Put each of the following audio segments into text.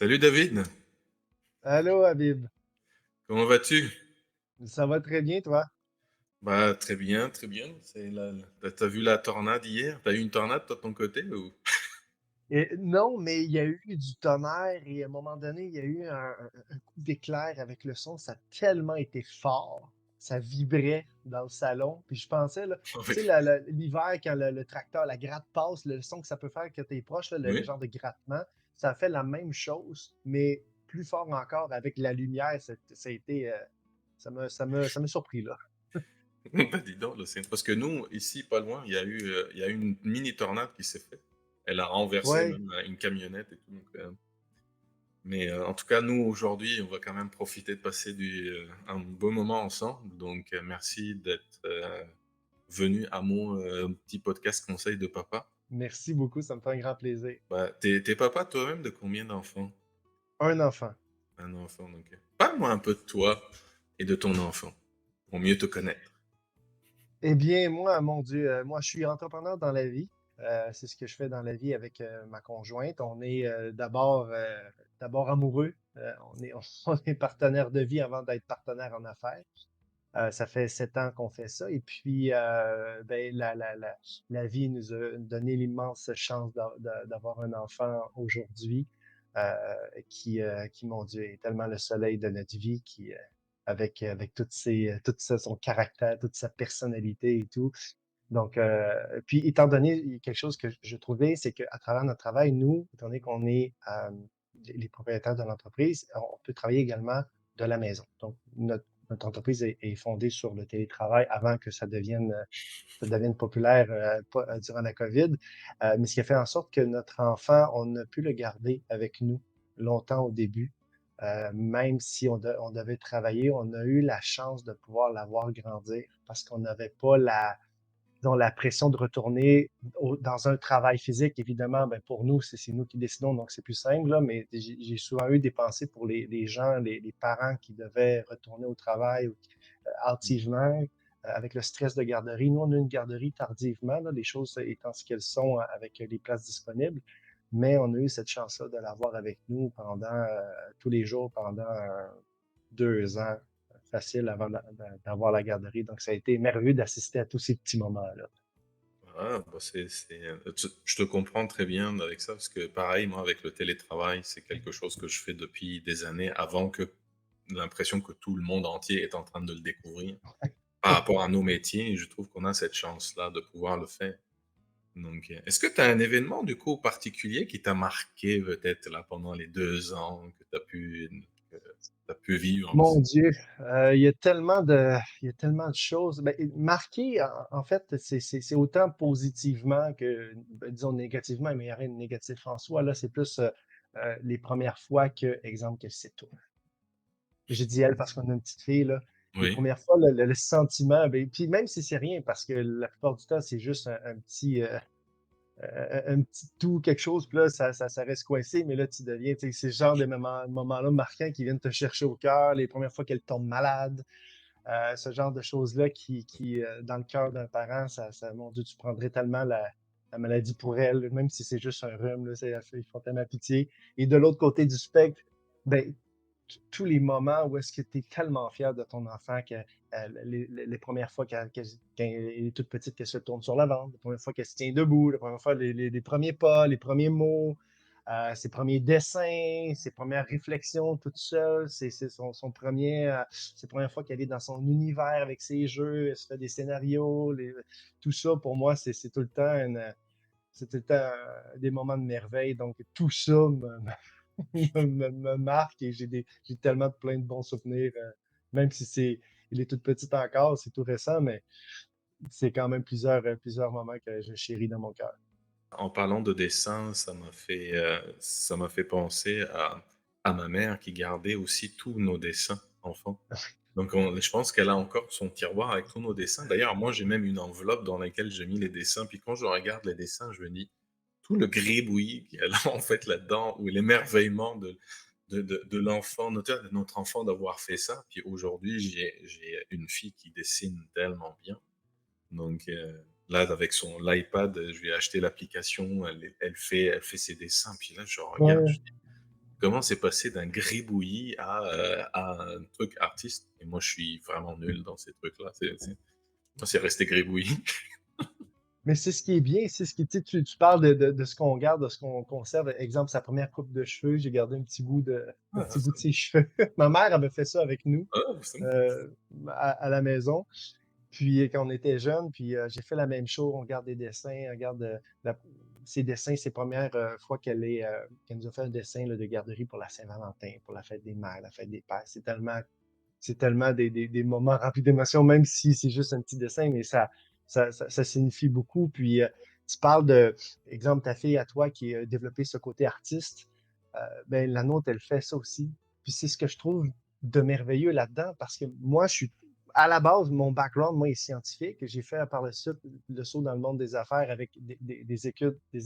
Salut David, Allô, Habib. comment vas-tu? Ça va très bien, toi? Bah très bien, très bien. T'as vu la tornade hier? T'as eu une tornade toi de ton côté ou? Et non, mais il y a eu du tonnerre et à un moment donné, il y a eu un coup d'éclair avec le son. Ça a tellement été fort. Ça vibrait dans le salon. Puis je pensais, là, tu Oui. sais, l'hiver, quand le tracteur, la gratte passe, le son que ça peut faire quand t'es proche, là, le Oui. genre de grattement, ça a fait la même chose, mais plus fort encore avec la lumière. Ça a été, ça m'a surpris, là. Bah dis donc, là, parce que nous, ici, pas loin, il y a eu une mini tornade qui s'est faite. Elle a renversé Ouais. même une camionnette et tout. Mais en tout cas, nous, aujourd'hui, on va quand même profiter de passer un beau moment ensemble. Donc, merci d'être venu à mon petit podcast conseil de papa. Merci beaucoup, ça me fait un grand plaisir. Bah, t'es papa toi-même de combien d'enfants? Un enfant. Un enfant, donc. Parle-moi un peu de toi et de ton enfant, pour mieux te connaître. Eh bien, moi, mon Dieu, moi, je suis entrepreneur dans la vie. C'est ce que je fais dans la vie avec ma conjointe. On est d'abord amoureux. On est partenaire de vie avant d'être partenaire en affaires. Ça fait 7 ans qu'on fait ça. Et puis, ben, la vie nous a donné l'immense chance d'avoir un enfant aujourd'hui qui, mon Dieu, est tellement le soleil de notre vie, avec son caractère, toute sa personnalité et tout. Donc, puis étant donné quelque chose que je trouvais, c'est qu'à travers notre travail, nous, étant donné qu'on est les propriétaires de l'entreprise, on peut travailler également de la maison. Donc, notre entreprise est fondée sur le télétravail avant que ça devienne populaire durant la COVID. Mais ce qui a fait en sorte que notre enfant, on a pu le garder avec nous longtemps au début. Même si on devait travailler, on a eu la chance de pouvoir la voir grandir parce qu'on n'avait pas disons, la pression de retourner dans un travail physique. Évidemment, ben, pour nous, c'est nous qui décidons, donc c'est plus simple, là, mais j'ai souvent eu des pensées pour les gens, les parents qui devaient retourner au travail hâtivement, avec le stress de garderie. Nous, on a une garderie tardivement, là, les choses étant ce qu'elles sont avec les places disponibles, mais on a eu cette chance-là de l'avoir avec nous pendant tous les jours, pendant 2 ans facile avant d'avoir la garderie. Donc, ça a été merveilleux d'assister à tous ces petits moments-là. Ah, bah je te comprends très bien avec ça, parce que pareil, moi, avec le télétravail, c'est quelque chose que je fais depuis des années, avant que l'impression que tout le monde entier est en train de le découvrir. Par rapport à nos métiers, et je trouve qu'on a cette chance-là de pouvoir le faire. Donc, est-ce que tu as un événement, du coup, particulier qui t'a marqué, peut-être, là, pendant les 2 ans que t'as pu vivre? Mon Dieu, il y a tellement de choses. Ben, marqué, en fait, c'est autant positivement que, ben, disons, négativement, mais il n'y a rien de négatif en soi. Là, c'est plus les premières fois que, exemple, que c'est toi. J'ai dit elle parce qu'on a une petite fille, là. Les Oui. premières fois, le sentiment, ben, puis même si c'est rien, parce que la plupart du temps, c'est juste un petit tout, quelque chose, puis là, ça reste coincé, mais là, tu deviens, tu sais, c'est ce genre de moments-là marquants qui viennent te chercher au cœur, les premières fois qu'elle tombe malade, ce genre de choses-là dans le cœur d'un parent, mon Dieu, tu prendrais tellement la maladie pour elle, même si c'est juste un rhume, là, ils font tellement pitié. Et de l'autre côté du spectre, ben, tous les moments où est-ce que tu es tellement fier de ton enfant que les premières fois qu'elle est toute petite, qu'elle se tourne sur la ventre, les premières fois qu'elle se tient debout, les premières fois les premiers pas, les premiers mots, ses premiers dessins, ses premières réflexions toute seule, c'est son premier, ses premières fois qu'elle est dans son univers avec ses jeux, elle se fait des scénarios, tout ça pour moi c'est tout le temps c'est tout le temps des moments de merveille. Donc tout ça me marque et j'ai tellement plein de bons souvenirs, même si il est toute petite encore, c'est tout récent, mais c'est quand même plusieurs moments que je chéris dans mon cœur. En parlant de dessin, ça m'a fait penser à ma mère qui gardait aussi tous nos dessins enfants. Donc je pense qu'elle a encore son tiroir avec tous nos dessins. D'ailleurs, moi, j'ai même une enveloppe dans laquelle j'ai mis les dessins. Puis quand je regarde les dessins, je me dis, tout le gribouillis qu'il y a là, en fait, là-dedans, ou l'émerveillement de l'enfant, de notre enfant d'avoir fait ça. Puis aujourd'hui, j'ai une fille qui dessine tellement bien. Donc là, avec son l'iPad, je lui ai acheté l'application, elle fait ses dessins. Puis là, je regarde, Ouais. comment c'est passé d'un gribouillis à un truc artiste et moi, je suis vraiment nul dans ces trucs-là. C'est moi, c'est resté gribouillis. Mais c'est ce qui est bien, c'est ce qui, tu parles de ce qu'on garde, de ce qu'on conserve. Exemple, sa première coupe de cheveux, j'ai gardé un Ah, petit bout de ses cheveux. Ma mère avait fait ça avec nous sympa. euh, à la maison. Puis quand on était jeunes, puis j'ai fait la même chose. On regarde des dessins, on regarde ses dessins, ses premières fois qu'elle nous a fait un dessin là, de garderie pour la Saint-Valentin, pour la fête des mères, la fête des pères. C'est tellement des moments remplis d'émotions, même si c'est juste un petit dessin, mais ça signifie beaucoup. Puis tu parles de, exemple, ta fille à toi qui a développé ce côté artiste, ben la nôtre, elle fait ça aussi. Puis c'est ce que je trouve de merveilleux là-dedans, parce que moi, je suis à la base, mon background, moi, est scientifique. J'ai fait par le suite le saut dans le monde des affaires avec des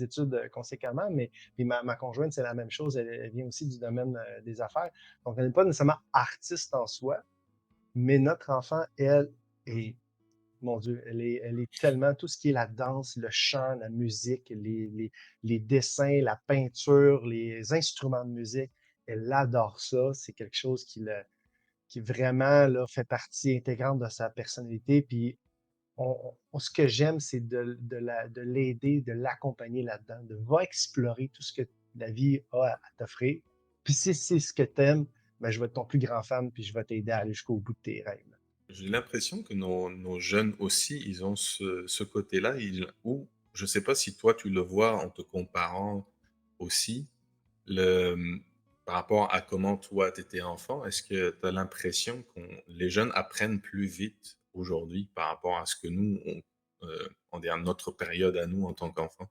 études conséquemment, mais puis ma conjointe, c'est la même chose. Elle vient aussi du domaine des affaires. Donc, elle n'est pas nécessairement artiste en soi, mais notre enfant, elle, est, mon Dieu, elle est tellement tout ce qui est la danse, le chant, la musique, les dessins, la peinture, les instruments de musique. Elle adore ça. C'est quelque chose qui vraiment là, fait partie intégrante de sa personnalité. Puis ce que j'aime, c'est de l'aider, de l'accompagner là-dedans, de va explorer tout ce que la vie a à t'offrir. Puis si c'est ce que t'aimes, ben, je vais être ton plus grand fan, puis je vais t'aider à aller jusqu'au bout de tes rêves. J'ai l'impression que nos jeunes aussi, ils ont ce côté-là, ou je sais pas si toi tu le vois en te comparant aussi, par rapport à comment toi tu étais enfant, est-ce que tu as l'impression que les jeunes apprennent plus vite aujourd'hui par rapport à ce que nous, on dit à notre période à nous en tant qu'enfants?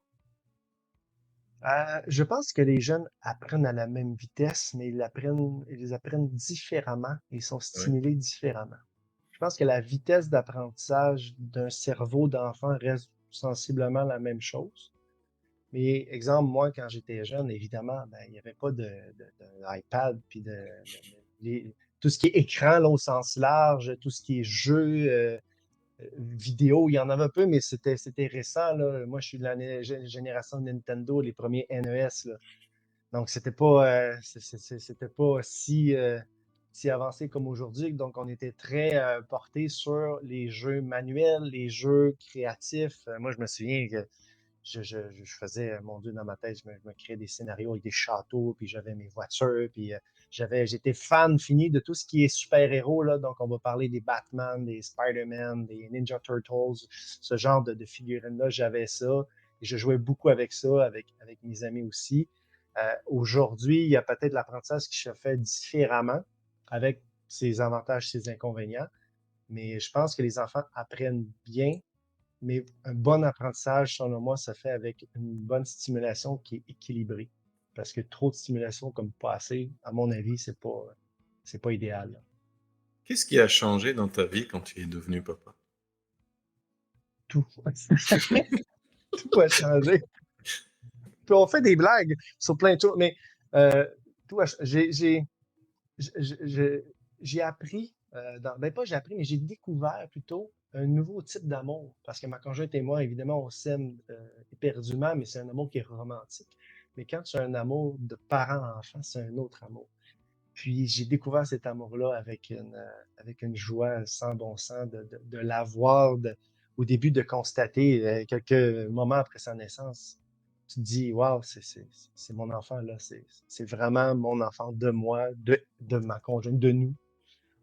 Je pense que les jeunes apprennent à la même vitesse, mais ils apprennent différemment. Ils sont Ouais, stimulés différemment. Je pense que la vitesse d'apprentissage d'un cerveau d'enfant reste sensiblement la même chose. Mais exemple, moi, quand j'étais jeune, évidemment, ben, il n'y avait pas d'iPad, puis tout ce qui est écran là, au sens large, tout ce qui est jeu vidéo, il y en avait un peu, mais c'était récent. Là. Moi, je suis de la génération Nintendo, les premiers NES. Là. Donc, c'était pas si avancé comme aujourd'hui. Donc, on était très porté sur les jeux manuels, les jeux créatifs. Moi, je me souviens que je faisais, mon Dieu, dans ma tête, je me créais des scénarios avec des châteaux, puis j'avais mes voitures, puis j'étais fan fini de tout ce qui est super-héros, là. Donc, on va parler des Batman, des Spider-Man, des Ninja Turtles, ce genre de figurines-là, j'avais ça. Et je jouais beaucoup avec ça, avec mes amis aussi. Aujourd'hui, il y a peut-être l'apprentissage qui se fait différemment, avec ses avantages, ses inconvénients. Mais je pense que les enfants apprennent bien, mais un bon apprentissage, selon moi, se fait avec une bonne stimulation qui est équilibrée. Parce que trop de stimulation comme pas assez, à mon avis, c'est pas idéal. Là. qu'est-ce qui a changé dans ta vie quand tu es devenu papa? Tout. Tout a changé. Puis on fait des blagues sur plein de choses, mais euh, tout a, j'ai- j'ai appris, ben pas j'ai appris, mais j'ai découvert plutôt un nouveau type d'amour. Parce que ma conjointe et moi, évidemment, on s'aime éperdument, mais c'est un amour qui est romantique. Mais quand tu as un amour de parent-enfant, c'est un autre amour. Puis j'ai découvert cet amour-là avec une joie sans bon sens de l'avoir, au début de constater quelques moments après sa naissance. Tu te dis, waouh, c'est mon enfant, là. C'est vraiment mon enfant de moi, de ma conjointe, de nous.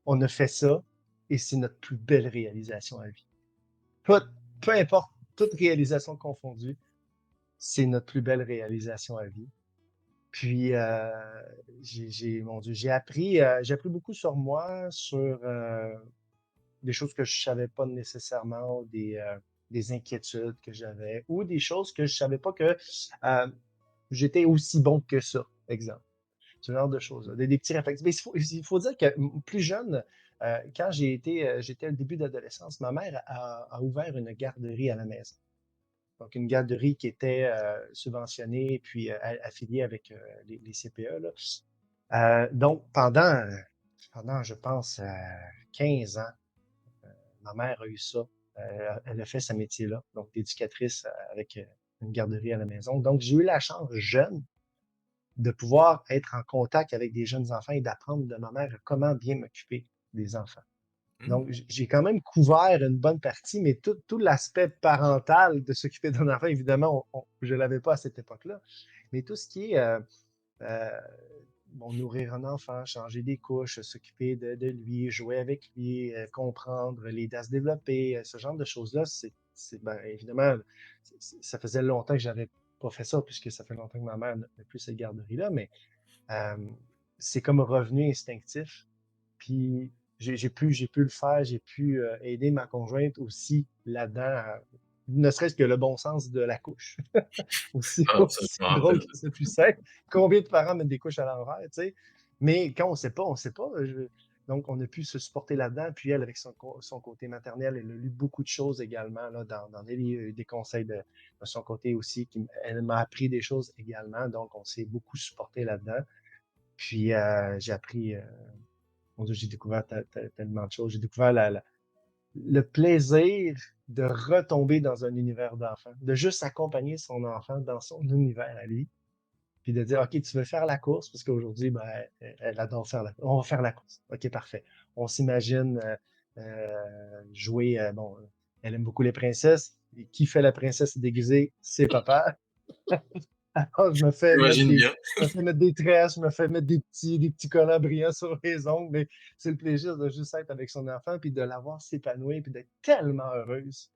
On a fait ça et c'est notre plus belle réalisation à vie. Peu, peu importe, toute réalisation confondue, c'est notre plus belle réalisation à vie. Puis, mon Dieu, j'ai appris beaucoup sur moi, sur des choses que je savais pas nécessairement, des inquiétudes que j'avais, ou des choses que je savais pas que j'étais aussi bon que ça, exemple. Ce genre de choses, des petits réflexes. Mais il faut dire que plus jeune, quand j'étais au début d'adolescence, ma mère a ouvert une garderie à la maison. Donc, une garderie qui était subventionnée puis affiliée avec les CPE. Là. Donc, pendant, je pense, 15 ans, ma mère a eu ça. Elle a fait ce métier-là, donc d'éducatrice avec une garderie à la maison. Donc, j'ai eu la chance, jeune, de pouvoir être en contact avec des jeunes enfants et d'apprendre de ma mère comment bien m'occuper des enfants. Mmh. Donc, j'ai quand même couvert une bonne partie, mais tout l'aspect parental de s'occuper d'un enfant, évidemment, je ne l'avais pas à cette époque-là. Mais tout ce qui est euh, bon, nourrir un enfant, changer des couches, s'occuper de lui, jouer avec lui, comprendre, l'aider à se développer, ce genre de choses-là, ben, évidemment, ça faisait longtemps que j'avais pas fait ça, puisque ça fait longtemps que ma mère n'a plus cette garderie-là, mais euh, c'est comme revenu instinctif. Puis j'ai pu le faire, j'ai pu aider ma conjointe aussi là-dedans, ne serait-ce que le bon sens de la couche. Aussi, Ah, ça aussi je me drôle rappelle. que ça puisse être. Combien de parents mettent des couches à l'envers, tu sais? Mais quand on sait pas, on sait pas. Donc, on a pu se supporter là-dedans. Puis elle, avec son côté maternel, elle a lu beaucoup de choses également là, dans des livres, des conseils de son côté aussi. Elle m'a appris des choses également. Donc, on s'est beaucoup supporté là-dedans. Puis, j'ai appris, mon Dieu, j'ai découvert tellement de choses. J'ai découvert le plaisir de retomber dans un univers d'enfant, de juste accompagner son enfant dans son univers à lui, puis de dire, OK, tu veux faire la course, parce qu'aujourd'hui, ben, elle adore faire la course. On va faire la course. OK, parfait. On s'imagine jouer, bon, elle aime beaucoup les princesses. Et qui fait la princesse déguisée? C'est papa. Alors, J'imagine bien. je me fais mettre des tresses, je me fais mettre des petits collants brillants sur les ongles, mais c'est le plaisir de juste être avec son enfant, puis de l'avoir s'épanouir, puis d'être tellement heureuse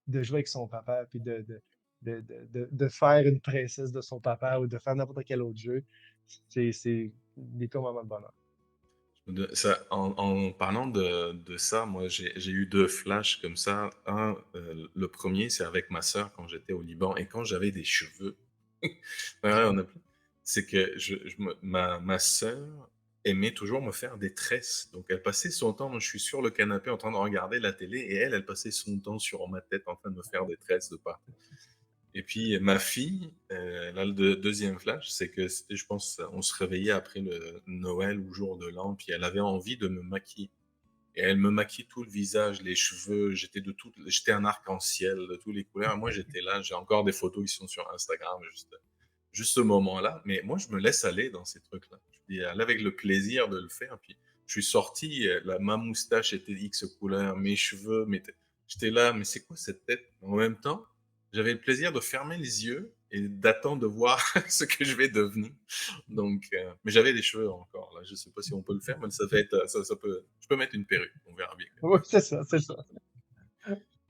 de jouer avec son papa, puis de faire une princesse de son papa ou de faire n'importe quel autre jeu. C'est des purs moments de bonheur. En parlant de ça, moi j'ai eu deux flashs comme ça. Le premier, c'est avec ma sœur quand j'étais au Liban et quand j'avais des cheveux. Ouais, c'est que ma sœur aimait toujours me faire des tresses. Donc elle passait son temps, moi je suis sur le canapé en train de regarder la télé et elle passait son temps sur ma tête en train de me faire des tresses de partout. Et puis ma fille, là, le deuxième flash, c'est que c'était, je pense, on se réveillait après le Noël ou jour de l'an, puis elle avait envie de me maquiller. Et elle me maquille tout le visage, les cheveux, j'étais un arc-en-ciel de toutes les couleurs. Et moi, j'étais là, j'ai encore des photos qui sont sur Instagram, juste ce moment-là. Mais moi, je me laisse aller dans ces trucs-là. Je dis, elle avec le plaisir de le faire. Puis, je suis sorti, ma moustache était X couleur, mes cheveux, j'étais là, mais c'est quoi cette tête? En même temps, j'avais le plaisir de fermer les yeux et d'attendre de voir ce que je vais devenir. Donc, mais j'avais des cheveux encore, là. Je sais pas si on peut le faire, mais ça fait être, ça peut, je peux mettre une perruque. On verra bien. Oui, c'est ça, c'est ça.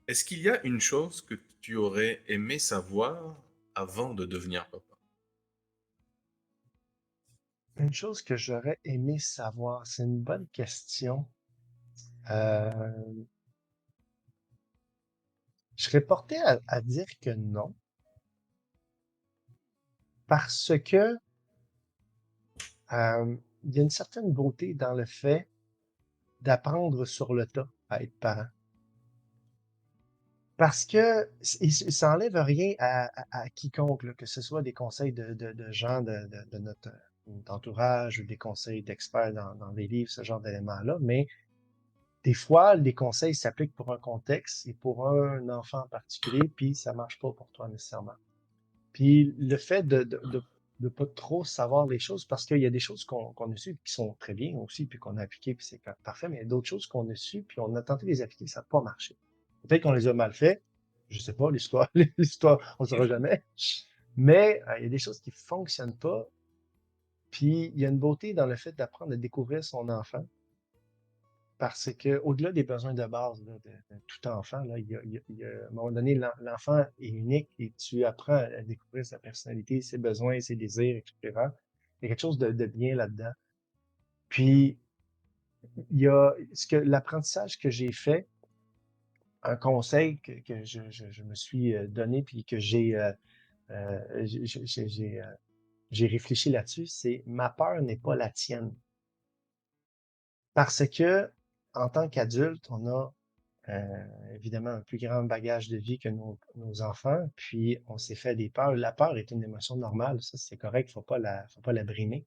Est-ce qu'il y a une chose que tu aurais aimé savoir avant de devenir papa? Une chose que j'aurais aimé savoir, c'est une bonne question. Euh, je serais porté à dire que non, parce que il y a une certaine beauté dans le fait d'apprendre sur le tas à être parent. Parce que ça enlève rien à quiconque, là, que ce soit des conseils de gens de notre entourage ou des conseils d'experts dans des livres, ce genre d'éléments-là. Mais des fois, les conseils s'appliquent pour un contexte et pour un enfant en particulier, puis ça marche pas pour toi nécessairement. Puis le fait de pas trop savoir les choses, parce qu'il y a des choses qu'on a su qui sont très bien aussi, puis qu'on a appliquées, puis c'est parfait, mais il y a d'autres choses qu'on a su, puis on a tenté de les appliquer, ça n'a pas marché. Peut-être qu'on les a mal fait, je sais pas, l'histoire, l'histoire, on ne saura jamais. Mais il y a des choses qui fonctionnent pas, puis il y a une beauté dans le fait d'apprendre à découvrir son enfant, parce que au-delà des besoins de base là, de tout enfant, là, à un moment donné, l'enfant est unique et tu apprends à découvrir sa personnalité, ses besoins, ses désirs, etc. Il y a quelque chose de bien là-dedans. Puis, il y a l'apprentissage que j'ai fait, un conseil que je me suis donné, puis que j'ai réfléchi là-dessus, c'est ma peur n'est pas la tienne. Parce que, en tant qu'adulte, on a évidemment un plus grand bagage de vie que nos enfants, puis on s'est fait des peurs. La peur est une émotion normale, ça c'est correct, faut pas la brimer.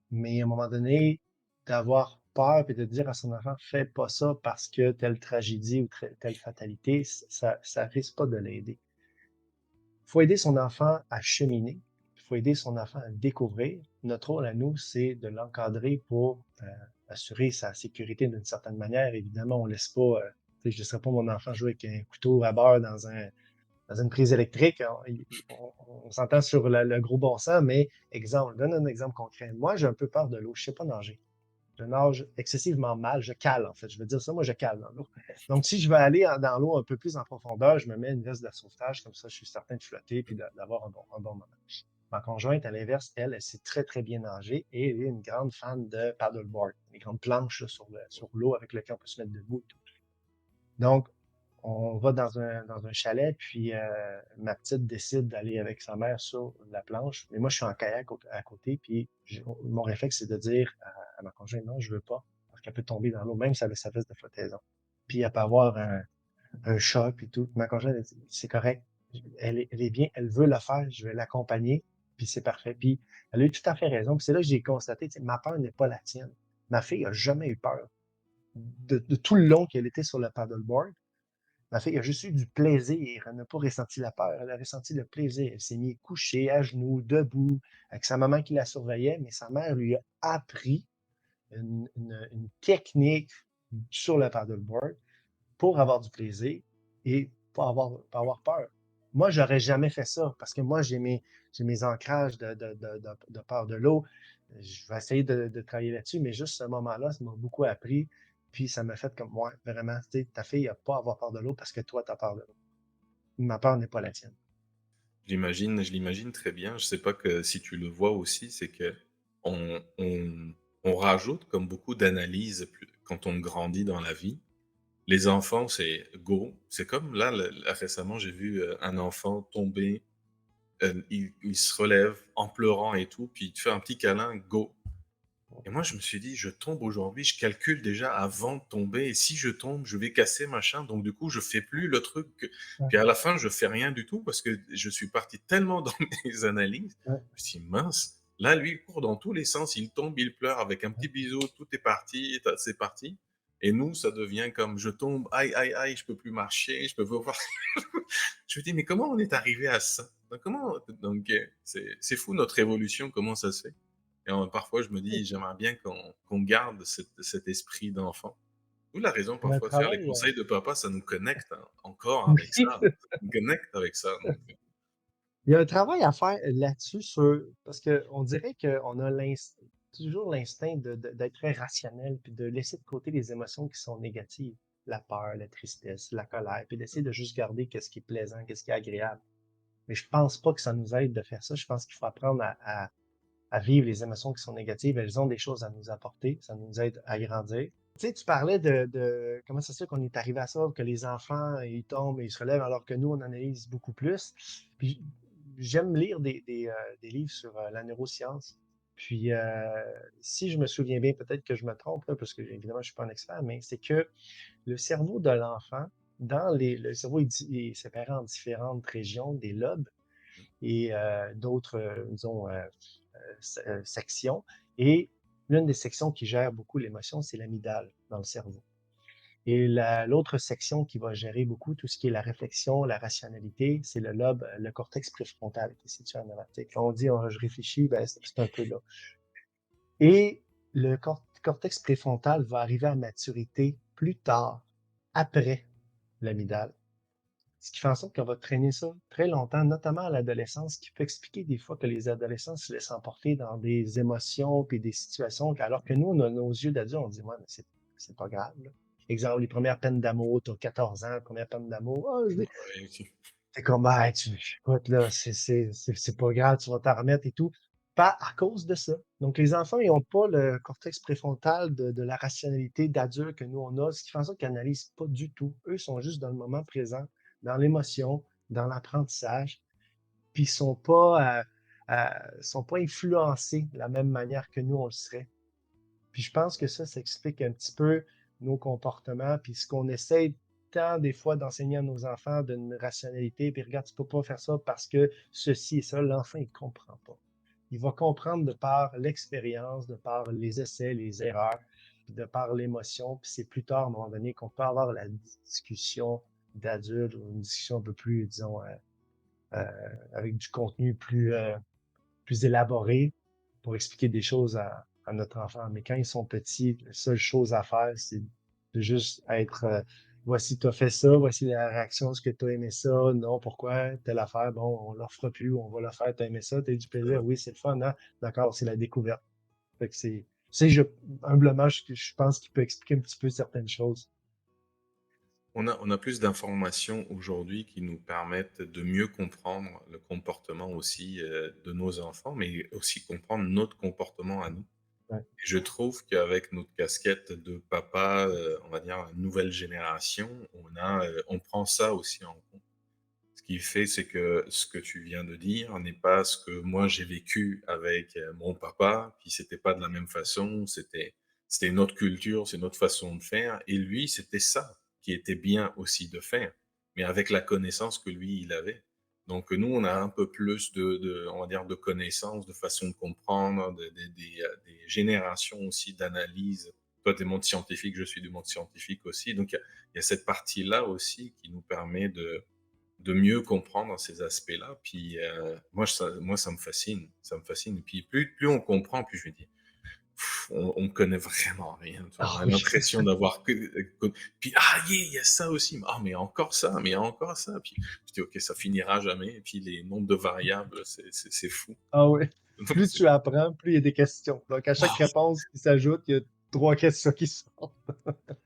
Mais à un moment donné, d'avoir peur et de dire à son enfant, fais pas ça parce que telle tragédie ou telle fatalité, ça risque pas de l'aider. Faut aider son enfant à cheminer, faut aider son enfant à le découvrir. Notre rôle à nous, c'est de l'encadrer pour assurer sa sécurité d'une certaine manière. Évidemment, on laisse pas, je ne laisserai pas mon enfant jouer avec un couteau à beurre dans une prise électrique. On s'entend sur le gros bon sens, mais exemple, je donne un exemple concret. Moi, j'ai un peu peur de l'eau. Je ne sais pas nager. Je nage excessivement mal. Je cale, en fait. Je veux dire ça, moi, je cale dans l'eau. Donc, si je veux aller dans l'eau un peu plus en profondeur, je me mets une veste de sauvetage, comme ça, je suis certain de flotter et d'avoir un bon moment. Ma conjointe, à l'inverse, elle sait très, très bien nager et elle est une grande fan de paddleboard, les grandes planches là, sur l'eau avec lesquelles on peut se mettre debout. Donc, on va dans un chalet, puis ma petite décide d'aller avec sa mère sur la planche. Mais moi, je suis en kayak à côté, puis mon réflexe, c'est de dire à ma conjointe, non, je veux pas, parce qu'elle peut tomber dans l'eau, même si elle a sa veste de flottaison. Puis elle peut avoir un choc, puis tout. Ma conjointe, elle dit, c'est correct, elle est bien, elle veut le faire, je vais l'accompagner, puis c'est parfait. Puis elle a eu tout à fait raison. Puis c'est là que j'ai constaté, ma peur n'est pas la tienne. Ma fille a jamais eu peur. De tout le long qu'elle était sur le paddleboard, ma fille a juste eu du plaisir. Elle n'a pas ressenti la peur. Elle a ressenti le plaisir. Elle s'est mise couchée, à genoux, debout, avec sa maman qui la surveillait, mais sa mère lui a appris une technique sur le paddleboard pour avoir du plaisir et pas avoir peur. Moi, j'aurais jamais fait ça parce que moi, j'ai mes ancrages de peur de l'eau. Je vais essayer de travailler là-dessus, mais juste ce moment-là, ça m'a beaucoup appris. Puis ça m'a fait comme moi, vraiment, tu sais, ta fille n'a pas à avoir peur de l'eau parce que toi, tu as peur de l'eau. Ma peur n'est pas la tienne. Je l'imagine très bien. Je sais pas que si tu le vois aussi, c'est que on rajoute comme beaucoup d'analyses quand on grandit dans la vie. Les enfants, c'est go. C'est comme là, récemment, j'ai vu un enfant tomber, il se relève en pleurant et tout, puis il te fait un petit câlin, go. Et moi, je me suis dit, je tombe aujourd'hui, je calcule déjà avant de tomber, et si je tombe, je vais casser machin, donc du coup, je fais plus le truc. Ouais, Puis à la fin, je fais rien du tout parce que je suis parti tellement dans mes analyses. ouais, Je me suis dit, mince, là, lui, il court dans tous les sens, il tombe, il pleure avec un ouais. petit bisou, tout est parti, c'est parti. Et nous, ça devient comme je tombe, aïe, aïe, aïe, je peux plus marcher, je peux pas voir. Je me dis, mais comment on est arrivé à ça? Donc c'est fou notre évolution, comment ça se fait? Et parfois, je me dis, j'aimerais bien qu'on garde cet esprit d'enfant. D'où la raison, Il y a un parfois, faire les travail. conseils de papa, ça nous connecte encore avec Oui. ça. Ça nous connecte avec ça. Donc, Il y a un travail à faire là-dessus parce qu'on dirait qu'on a toujours l'instinct d'être très rationnel puis de laisser de côté les émotions qui sont négatives, la peur, la tristesse, la colère, puis d'essayer de juste garder qu'est-ce qui est plaisant, qu'est-ce qui est agréable. Mais je pense pas que ça nous aide de faire ça. Je pense qu'il faut apprendre à vivre les émotions qui sont négatives. Elles ont des choses à nous apporter. Ça nous aide à grandir. Tu sais, tu parlais de comment ça se fait qu'on est arrivé à ça, que les enfants, ils tombent et ils se relèvent alors que nous, on analyse beaucoup plus. Puis j'aime lire des livres sur la neuroscience. Puis si je me souviens bien, peut-être que je me trompe, là, parce que évidemment, je suis pas un expert, mais c'est que le cerveau de l'enfant, le cerveau est séparé en différentes régions, des lobes et d'autres, disons, sections. Et l'une des sections qui gère beaucoup l'émotion, c'est l'amygdale dans le cerveau. Et l'autre section qui va gérer beaucoup tout ce qui est la réflexion, la rationalité, c'est le lobe, le cortex préfrontal qui est situé en avant. Quand on dit je réfléchis, ben, c'est un peu là. Et le cortex préfrontal va arriver à maturité plus tard, après l'amygdale. Ce qui fait en sorte qu'on va traîner ça très longtemps, notamment à l'adolescence, ce qui peut expliquer des fois que les adolescents se laissent emporter dans des émotions puis des situations, alors que nous, on a nos yeux d'adultes, on dit, ouais, mais c'est pas grave, là. Exemple, les premières peines d'amour, tu as 14 ans, première peine d'amour, ah, ouais, c'est comme, ah, écoute, là, c'est pas grave, tu vas t'en remettre et tout. Pas à cause de ça. Donc, les enfants, ils n'ont pas le cortex préfrontal de la rationalité d'adulte que nous, on a, ce qui fait en sorte qu'ils n'analysent pas du tout. Eux sont juste dans le moment présent, dans l'émotion, dans l'apprentissage, puis sont pas influencés de la même manière que nous, on le serait. Puis je pense que ça explique un petit peu nos comportements, puis ce qu'on essaie tant des fois d'enseigner à nos enfants d'une rationalité, puis regarde, tu peux pas faire ça parce que ceci et ça, l'enfant, il comprend pas. Il va comprendre de par l'expérience, de par les essais, les erreurs, puis de par l'émotion, puis c'est plus tard, à un moment donné, qu'on peut avoir la discussion d'adulte ou une discussion un peu plus, disons, avec du contenu plus plus élaboré pour expliquer des choses à notre enfant. Mais quand ils sont petits, la seule chose à faire, c'est de juste être, voici, tu as fait ça, voici la réaction, est-ce que tu as aimé ça? Non, pourquoi? Telle affaire, bon, on ne le fera plus, on va le faire, tu as aimé ça, tu as eu du plaisir, oui, c'est le fun, hein? D'accord, c'est la découverte. Fait que humblement, je pense qu'il peut expliquer un petit peu certaines choses. On a plus d'informations aujourd'hui qui nous permettent de mieux comprendre le comportement aussi de nos enfants, mais aussi comprendre notre comportement à nous. Ouais. Et je trouve qu'avec notre casquette de papa, on va dire nouvelle génération, on prend ça aussi en compte. Ce qui fait, c'est que ce que tu viens de dire n'est pas ce que moi j'ai vécu avec mon papa, puis c'était pas de la même façon, c'était une autre culture, c'est une autre façon de faire. Et lui, c'était ça qui était bien aussi de faire, mais avec la connaissance que lui, il avait. Donc nous, on a un peu plus on va dire, de connaissances, de façon de comprendre, des générations aussi d'analyse. Toi, tu es monde scientifique, je suis du monde scientifique aussi. Donc il y a cette partie-là aussi qui nous permet de mieux comprendre ces aspects-là. Puis moi, ça me fascine. Ça me fascine. Et puis plus on comprend, plus je me dis, on connaît vraiment rien. Tu vois. On Ah a oui. l'impression d'avoir puis ah il y a ça aussi. Ah mais encore ça, mais il y a encore ça. Puis je dis ok, ça finira jamais. Et puis les nombres de variables, c'est fou. Ah oui. Donc Plus c'est tu apprends, plus il y a des questions. Donc, à chaque oh, réponse qui s'ajoute, il y a trois questions qui sortent.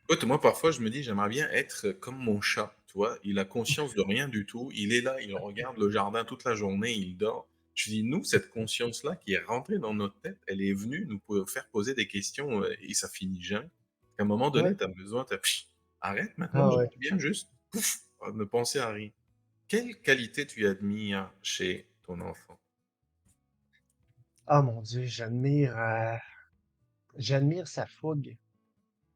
écoute, moi parfois je me dis j'aimerais bien être comme mon chat. Tu vois, il a conscience de rien du tout. Il est là, il regarde le jardin toute la journée, il dort. Je dis, nous, cette conscience-là qui est rentrée dans notre tête, elle est venue faire poser des questions et ça finit jamais. À un moment donné, Ouais. tu as besoin, arrête maintenant, Ah ouais. j'aimerais bien juste ne penser à rien. Quelle qualité tu admires chez ton enfant? Ah mon Dieu, j'admire sa fougue.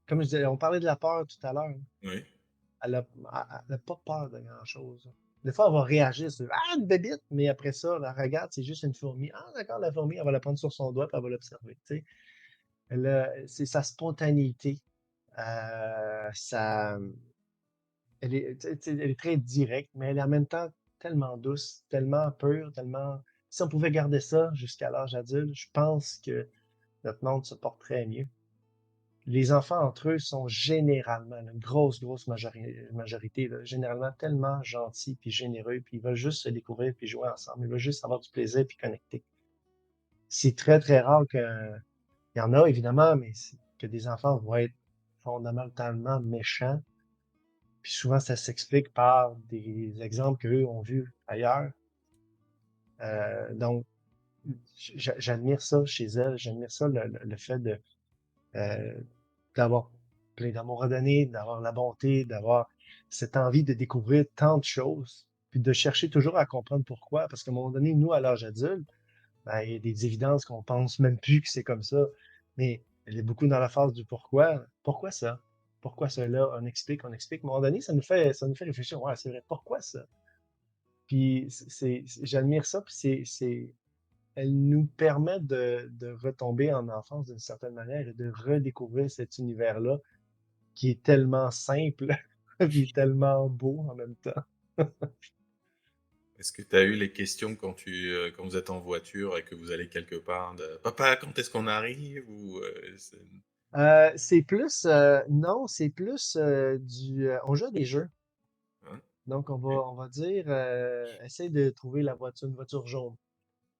Comme je disais, on parlait de la peur tout à l'heure, hein. Oui. Elle a pas peur de grand-chose. Des fois, elle va réagir sur Ah, une bébite, mais après ça, elle regarde, c'est juste une fourmi. Ah, d'accord, la fourmi, elle va la prendre sur son doigt, puis elle va l'observer. Tu sais. C'est sa spontanéité. Sa, elle est très directe, mais elle est en même temps tellement douce, tellement pure, tellement. Si on pouvait garder ça jusqu'à l'âge adulte, je pense que notre monde se porterait mieux. Les enfants entre eux sont généralement, une grosse, grosse majorité, là, généralement tellement gentils puis généreux, puis ils veulent juste se découvrir puis jouer ensemble. Ils veulent juste avoir du plaisir puis connecter. C'est très, très rare que, il y en a évidemment, mais que des enfants vont être fondamentalement méchants. Puis souvent, ça s'explique par des exemples qu'eux ont vus ailleurs. Donc, j'admire ça chez elle. J'admire ça, le fait euh, d'avoir plein d'amour à donner, d'avoir la bonté, d'avoir cette envie de découvrir tant de choses, puis de chercher toujours à comprendre pourquoi. Parce qu'à un moment donné, nous, à l'âge adulte, ben, il y a des évidences qu'on pense même plus que c'est comme ça. Mais elle est beaucoup dans la phase du pourquoi. Pourquoi ça? Pourquoi cela? On explique, on explique. À un moment donné, ça nous fait réfléchir. Ouais, c'est vrai. Pourquoi ça? Puis j'admire ça. Puis elle nous permet de retomber en enfance d'une certaine manière et de redécouvrir cet univers-là qui est tellement simple puis tellement beau en même temps. Est-ce que tu as eu les questions quand vous êtes en voiture et que vous allez quelque part de papa, quand est-ce qu'on arrive? Ou, C'est plus, non, c'est plus on joue à des jeux. hein? Donc, on va, Ok. on va dire, essaye de trouver une voiture jaune.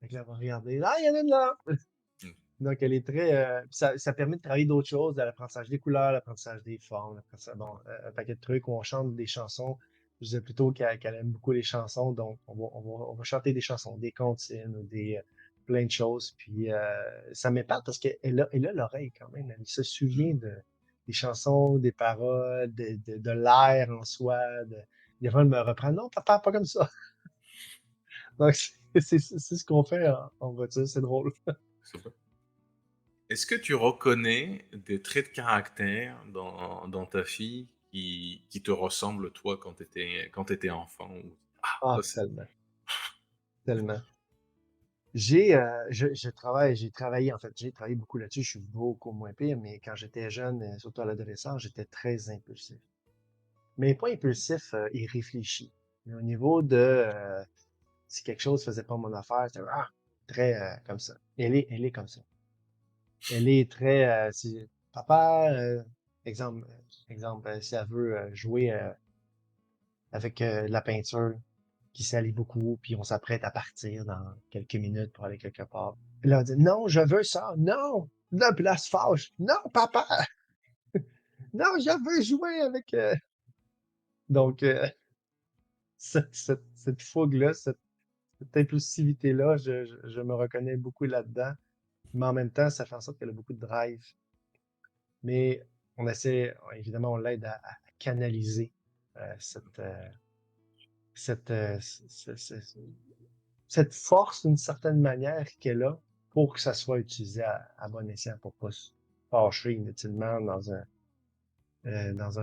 Fait que là, on va regarder. Ah, il y en a une là! Mm. Donc, elle est très. Ça permet de travailler d'autres choses, de l'apprentissage des couleurs, l'apprentissage des formes, bon, un paquet de trucs où on chante des chansons. Je disais plutôt qu'elle aime beaucoup les chansons, donc on va chanter des chansons, des comptines ou plein de choses. Puis ça m'épate parce qu'elle a l'oreille quand même. Elle se souvient des chansons, des paroles, de l'air en soi. Des fois, elle me reprend. Non, papa, pas comme ça. Donc, c'est ce qu'on fait en voiture, c'est drôle. Super. Est-ce que tu reconnais des traits de caractère dans ta fille qui te ressemblent, toi, quand tu étais enfant? Ah, Ça, tellement, tellement. J'ai travaillé, en fait, j'ai travaillé beaucoup là-dessus. Je suis beaucoup moins pire, mais quand j'étais jeune, surtout à l'adolescence, j'étais très impulsif. Mais pas impulsif et réfléchi. Mais au niveau de si quelque chose faisait pas mon affaire, c'était ah! très comme ça. Elle est comme ça. Elle est très, papa, exemple, si elle veut jouer avec de la peinture qui salit beaucoup, puis on s'apprête à partir dans quelques minutes pour aller quelque part. Puis là, elle dit, non, je veux ça, non! Là, puis là, elle se fâche. Non, papa! Non, je veux jouer avec... Donc, cette fougue-là, cette impulsivité-là, je me reconnais beaucoup là-dedans. Mais en même temps, ça fait en sorte qu'elle a beaucoup de drive. Mais on essaie, évidemment, on l'aide à canaliser cette, cette force d'une certaine manière qu'elle a pour que ça soit utilisé à bon escient, pour pas se fâcher inutilement dans un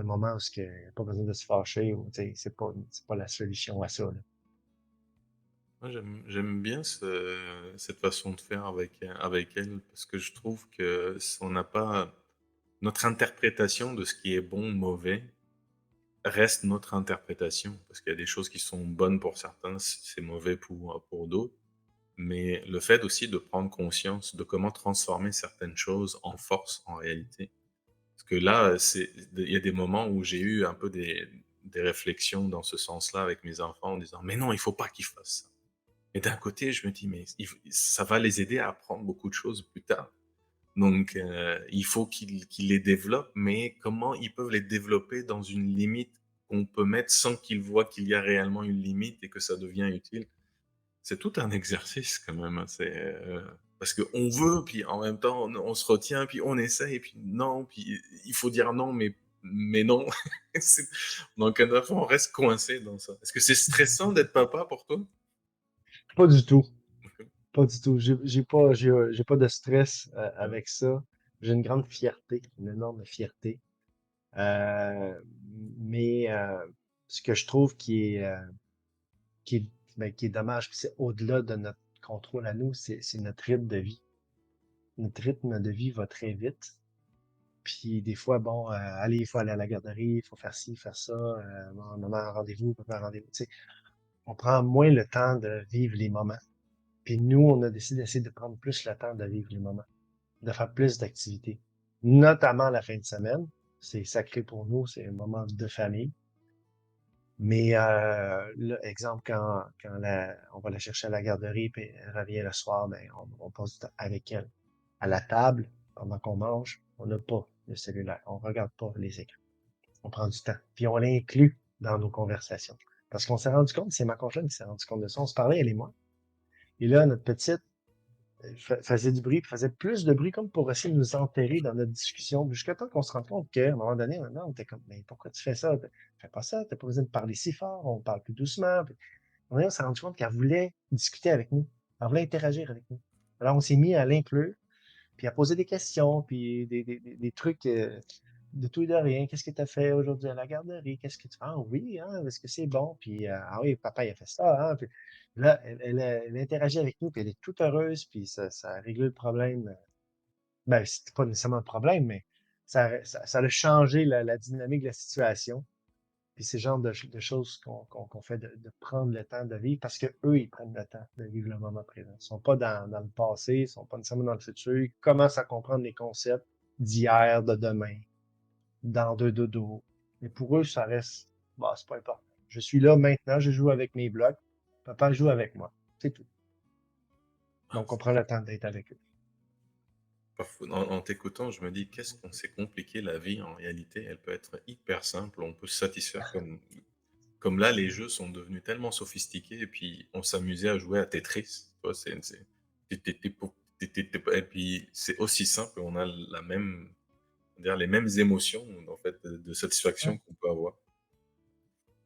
moment où il n'y a pas besoin de se fâcher ou c'est pas la solution à ça, là. Moi, j'aime bien cette façon de faire avec elle parce que je trouve que on n'a pas notre interprétation de ce qui est bon ou mauvais reste notre interprétation parce qu'il y a des choses qui sont bonnes pour certains, c'est mauvais pour d'autres. Mais le fait aussi de prendre conscience de comment transformer certaines choses en force en réalité. Parce que là, il y a des moments où j'ai eu un peu des réflexions dans ce sens-là avec mes enfants en disant, mais non, il faut pas qu'ils fassent ça. Et d'un côté, je me dis: «Mais ça va les aider à apprendre beaucoup de choses plus tard». Donc il faut qu'ils les développent, mais comment ils peuvent les développer dans une limite qu'on peut mettre sans qu'ils voient qu'il y a réellement une limite et que ça devient utile? C'est tout un exercice quand même, hein, parce qu'on veut, puis en même temps on se retient, puis on essaye, puis non, puis il faut dire non, mais non. C'est donc à la fois on reste coincé dans ça. Est-ce que c'est stressant d'être papa pour toi? Pas du tout. OK. Pas du tout. J'ai pas de stress avec ça. J'ai une grande fierté, une énorme fierté. Euh, mais ce que je trouve qui est, qui est dommage, puis c'est au-delà de notre contrôle à nous, c'est notre rythme de vie. Notre rythme de vie va très vite. Puis des fois, bon, allez, il faut aller à la garderie, il faut faire ci, faire ça, bon, maman a un rendez-vous, papa a un rendez-vous. Tu sais, on prend moins le temps de vivre les moments. Puis nous, on a décidé d'essayer de prendre plus le temps de vivre les moments, de faire plus d'activités, notamment la fin de semaine. C'est sacré pour nous, c'est un moment de famille. Mais là, exemple, on va la chercher à la garderie, puis elle revient le soir, ben, on passe du temps avec elle. À la table, pendant qu'on mange, on n'a pas le cellulaire, on regarde pas les écrans. On prend du temps. Puis on l'inclut dans nos conversations. Parce qu'on s'est rendu compte, c'est ma conjointe qui s'est rendu compte de ça. On se parlait, elle et moi. Et là, notre petite faisait du bruit, puis faisait plus de bruit comme pour essayer de nous enterrer dans notre discussion, jusqu'à temps qu'on se rende compte qu'à un moment donné, maintenant, on était comme, mais pourquoi tu fais ça? Fais pas ça, t'as pas besoin de parler si fort, on parle plus doucement. Puis, on s'est rendu compte qu'elle voulait discuter avec nous. Elle voulait interagir avec nous. Alors, on s'est mis à l'inclure, puis à poser des questions, puis des trucs de tout et de rien. Qu'est-ce que tu as fait aujourd'hui à la garderie? Qu'est-ce que tu fais? Ah oui, hein, est-ce que c'est bon? Puis, ah oui, papa, il a fait ça, hein? Puis là, elle interagit avec nous, puis elle est toute heureuse, puis ça a réglé le problème. Ben, c'était pas nécessairement le problème, mais ça a changé la dynamique de la situation. Puis c'est le genre de choses qu'on fait de prendre le temps de vivre parce que eux, ils prennent le temps de vivre le moment présent. Ils sont pas dans le passé, ils sont pas nécessairement dans le futur. Ils commencent à comprendre les concepts d'hier, de demain, dans deux dodo. Mais pour eux, ça reste, bah, c'est pas important. Je suis là maintenant, je joue avec mes blocs. Papa joue avec moi. C'est tout. Ah, Donc, on prend le temps d'être avec eux. parfois, en t'écoutant, je me dis: «Qu'est-ce qu'on s'est compliqué la vie en réalité, elle peut être hyper simple, on peut se satisfaire comme là, les jeux sont devenus tellement sophistiqués et puis on s'amusait à jouer à Tetris, tu vois? C'est tu pour tu pas et puis c'est aussi simple, on a la même dire les mêmes émotions en fait de Ouais. satisfaction qu'on peut avoir.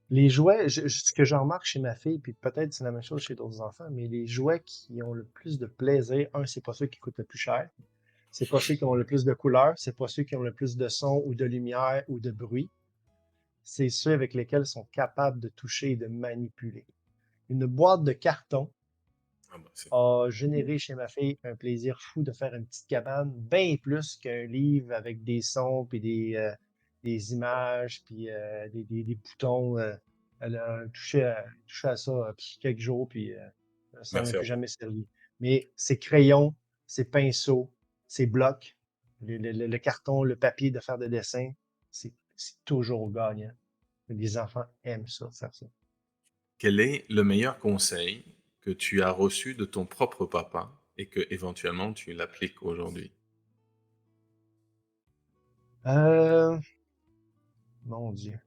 Les jouets, ce que je remarque chez ma fille, puis peut-être c'est la même chose chez d'autres enfants, mais les jouets qui ont le plus de plaisir, un, c'est pas ceux qui coûtent le plus cher. C'est pas ceux qui ont le plus de couleurs, c'est pas ceux qui ont le plus de son ou de lumière ou de bruit. C'est ceux avec lesquels ils sont capables de toucher et de manipuler. Une boîte de carton Ah bah, c'est a généré chez ma fille un plaisir fou de faire une petite cabane, bien plus qu'un livre avec des sons puis des images puis des boutons. Elle a touché à ça puis quelques jours puis Ça m'a Merci à plus vous. jamais servi. Mais ces crayons, ces pinceaux, ces blocs, le carton, le papier de faire des dessins, c'est toujours gagnant. Les enfants aiment ça, faire ça. Quel est le meilleur conseil que tu as reçu de ton propre papa et que éventuellement tu l'appliques aujourd'hui? Euh, Mon Dieu,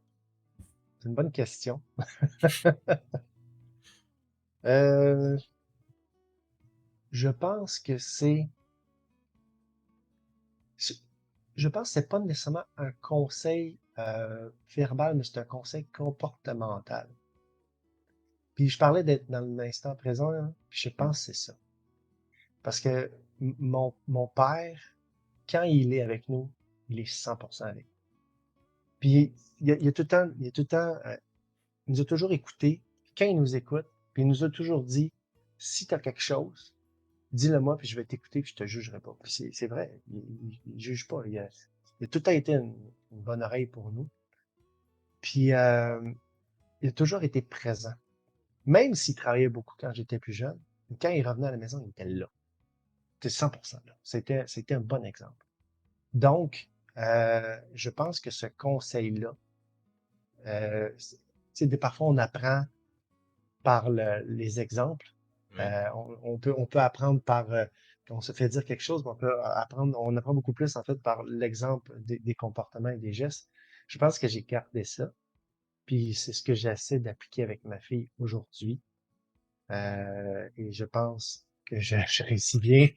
c'est une bonne question. Euh, je pense que je, je pense que c'est pas nécessairement un conseil verbal, mais c'est un conseil comportemental. Puis je parlais d'être dans l'instant présent, hein, puis je pense que c'est ça. Parce que mon père, quand il est avec nous, il est 100% avec nous. Puis il y a tout le temps, il y a tout le temps, il nous a toujours écoutés. Quand il nous écoute, puis il nous a toujours dit, si tu as quelque chose, dis-le moi, puis je vais t'écouter, puis je te jugerai pas. Puis c'est vrai, il juge pas. Il a tout le temps été une bonne oreille pour nous. Puis il a toujours été présent. Même s'il travaillait beaucoup quand j'étais plus jeune, quand il revenait à la maison, il était là. C'était 100% là. C'était un bon exemple. Donc, je pense que ce conseil-là, tu sais, parfois on apprend par les exemples. Oui. On peut apprendre par, quand on se fait dire quelque chose, mais on apprend beaucoup plus en fait par l'exemple des comportements et des gestes. Je pense que j'ai gardé ça, puis c'est ce que j'essaie d'appliquer avec ma fille aujourd'hui. Et je pense que je réussis bien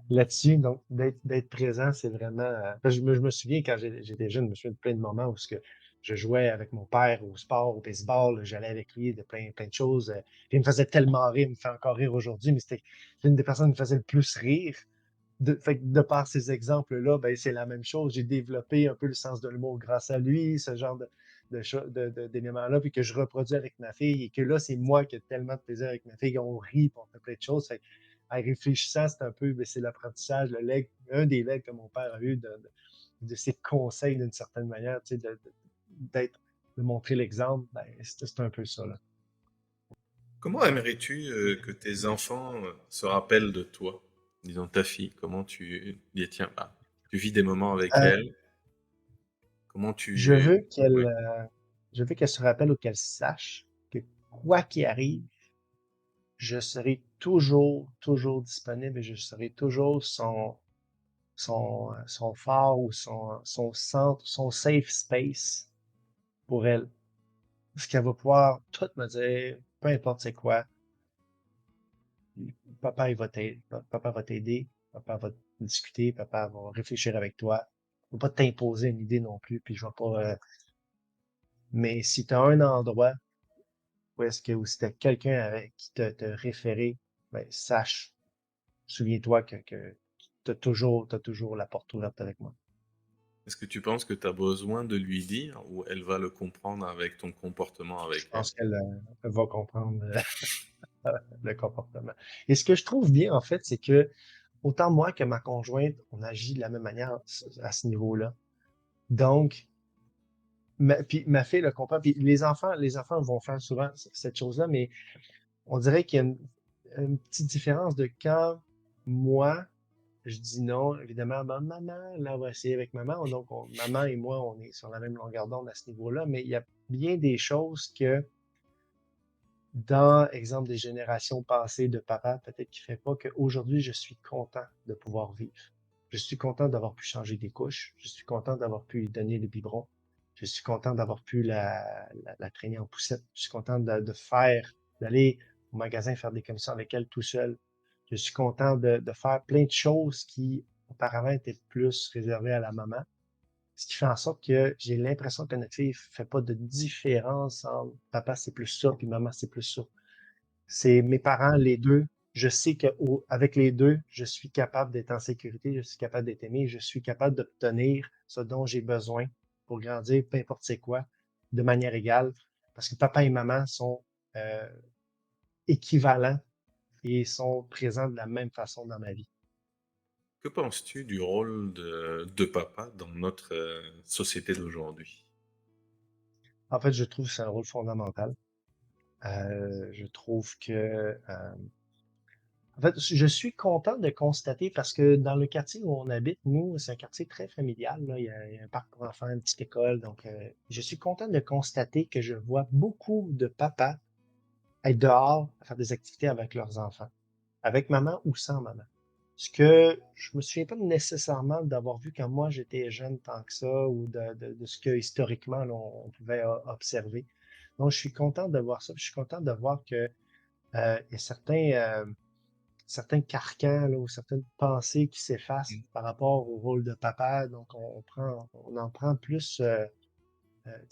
là-dessus. Donc, d'être présent, c'est vraiment. Parce que je me souviens quand j'étais jeune, je me souviens de plein de moments où ce que je jouais avec mon père au sport, au baseball, j'allais avec lui de plein de choses. Puis il me faisait tellement rire, il me fait encore rire aujourd'hui, mais c'est une des personnes qui me faisait le plus rire. Fait que de par ces exemples-là, ben, c'est la même chose. J'ai développé un peu le sens de l'humour grâce à lui, ce genre d'éléments-là, puis que je reproduis avec ma fille, et que là, c'est moi qui ai tellement de plaisir avec ma fille, on rit, puis on fait plein de choses. Fait que, en réfléchissant, c'est un peu, ben, c'est l'apprentissage, un des legs que mon père a eu de ses conseils d'une certaine manière, tu sais, d'être, de montrer l'exemple, ben, c'est un peu ça, là. Comment aimerais-tu que tes enfants se rappellent de toi? Disons ta fille, comment tu dis tiens, bah, tu vis des moments avec Euh, elle, comment je tu... veux Oui. je veux qu'elle se rappelle ou qu'elle sache que quoi qu'il arrive, je serai toujours disponible et je serai toujours son phare ou son centre, son safe space pour elle. Parce qu'elle va pouvoir tout me dire, peu importe c'est quoi, papa va t'aider, papa va discuter, papa va réfléchir avec toi. Je ne vais pas t'imposer une idée non plus, puis je vais pas. Mais si tu as un endroit où est-ce que, ou si tu as quelqu'un avec qui te référer, ben, sache, souviens-toi que t'as toujours la porte ouverte avec moi. Est-ce que tu penses que tu as besoin de lui dire ou elle va le comprendre avec ton comportement Je avec elle? pense qu'elle va comprendre le comportement. Et ce que je trouve bien, en fait, c'est que autant moi que ma conjointe, on agit de la même manière à ce niveau-là. Donc, puis ma fille le comprend. Puis les enfants vont faire souvent cette chose-là, mais on dirait qu'il y a une petite différence de quand moi, je dis non, évidemment, ben, maman, là, on va essayer avec maman. Donc, maman et moi, on est sur la même longueur d'onde à ce niveau-là, mais il y a bien des choses que, dans, exemple, des générations passées de papa, peut-être qu'il ne fait pas qu'aujourd'hui, je suis content de pouvoir vivre. Je suis content d'avoir pu changer des couches. Je suis content d'avoir pu lui donner le biberon. Je suis content d'avoir pu la traîner en poussette. Je suis content d'aller au magasin faire des commissions avec elle tout seul. Je suis content de faire plein de choses qui auparavant étaient plus réservées à la maman. Ce qui fait en sorte que j'ai l'impression que notre fille fait pas de différence entre papa c'est plus ça puis maman c'est plus ça. C'est mes parents, les deux. Je sais qu'avec les deux, je suis capable d'être en sécurité, je suis capable d'être aimé, je suis capable d'obtenir ce dont j'ai besoin pour grandir, peu importe c'est quoi, de manière égale. Parce que papa et maman sont euh, équivalents et sont présents de la même façon dans ma vie. Que penses-tu du rôle de papa dans notre société d'aujourd'hui? En fait, je trouve que c'est un rôle fondamental. Je trouve que, en fait, je suis content de constater parce que dans le quartier où on habite, nous, c'est un quartier très familial, là. Il y a un parc pour enfants, une petite école. Donc, je suis content de constater que je vois beaucoup de papas être dehors à faire des activités avec leurs enfants, avec maman ou sans maman. Ce que je me souviens pas nécessairement d'avoir vu quand moi j'étais jeune tant que ça ou de ce que historiquement là, on pouvait observer. Donc, je suis content de voir ça. Je suis content de voir que il y a certains carcans là, ou certaines pensées qui s'effacent Mmh. par rapport au rôle de papa. Donc, on en prend plus.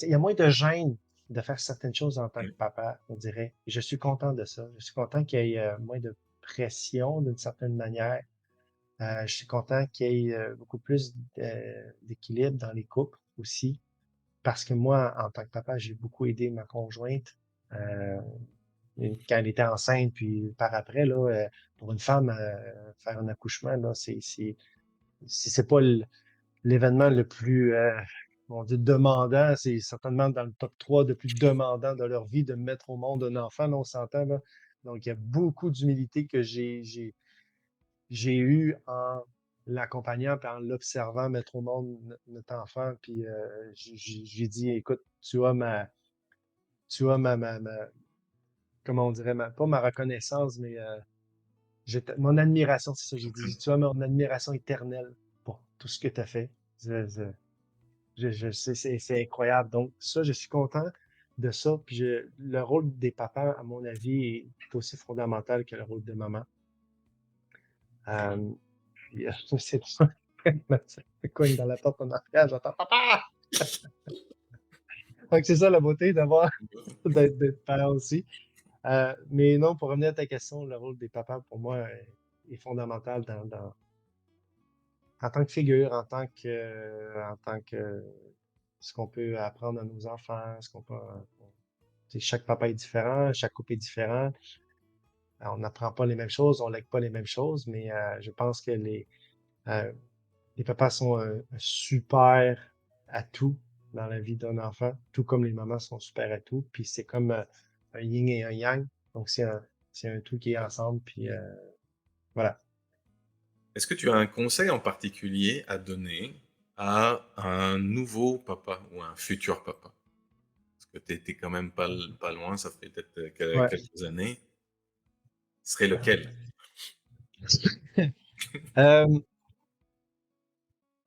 Il y a moins de gêne de faire certaines choses en tant que Ouais. papa, on dirait. Et je suis content de ça. Je suis content qu'il y ait moins de pression d'une certaine manière. Je suis content qu'il y ait beaucoup plus d'équilibre dans les couples aussi. Parce que moi, en tant que papa, j'ai beaucoup aidé ma conjointe euh, quand elle était enceinte, puis par après, là, pour une femme, faire un accouchement, là, c'est pas l'événement le plus, on dit demandant, c'est certainement dans le top 3 de plus demandant de leur vie de mettre au monde un enfant, là, on s'entend, là. Donc, il y a beaucoup d'humilité que j'ai eu en l'accompagnant puis en l'observant mettre au monde notre enfant. Puis j'ai dit, écoute, comment on dirait, pas ma reconnaissance, mais mon admiration, c'est ça que j'ai dit. Tu as mon admiration éternelle pour tout ce que tu as fait. C'est incroyable. Donc, ça, je suis content de ça. Puis le rôle des papas, à mon avis, est aussi fondamental que le rôle de maman. Euh, puis, c'est ça. Ça cogne dans la porte en arrière, j'entends papa! Donc, c'est ça la beauté d'avoir, d'être parent aussi. Mais non, pour revenir à ta question, le rôle des papas, pour moi, est fondamental en tant que figure, en tant que ce qu'on peut apprendre à nos enfants, ce qu'on peut, chaque papa est différent, chaque couple est différent. On n'apprend pas les mêmes choses, on lègue pas les mêmes choses, mais je pense que euh, les papas sont un super atout dans la vie d'un enfant, tout comme les mamans sont super atouts. Puis c'est comme un yin et un yang. Donc c'est un tout qui est ensemble. Puis voilà. Est-ce que tu as un conseil en particulier à donner à un nouveau papa ou un futur papa? Parce que tu étais quand même pas loin, ça fait peut-être Ouais. quelques années. Ce serait lequel? Euh,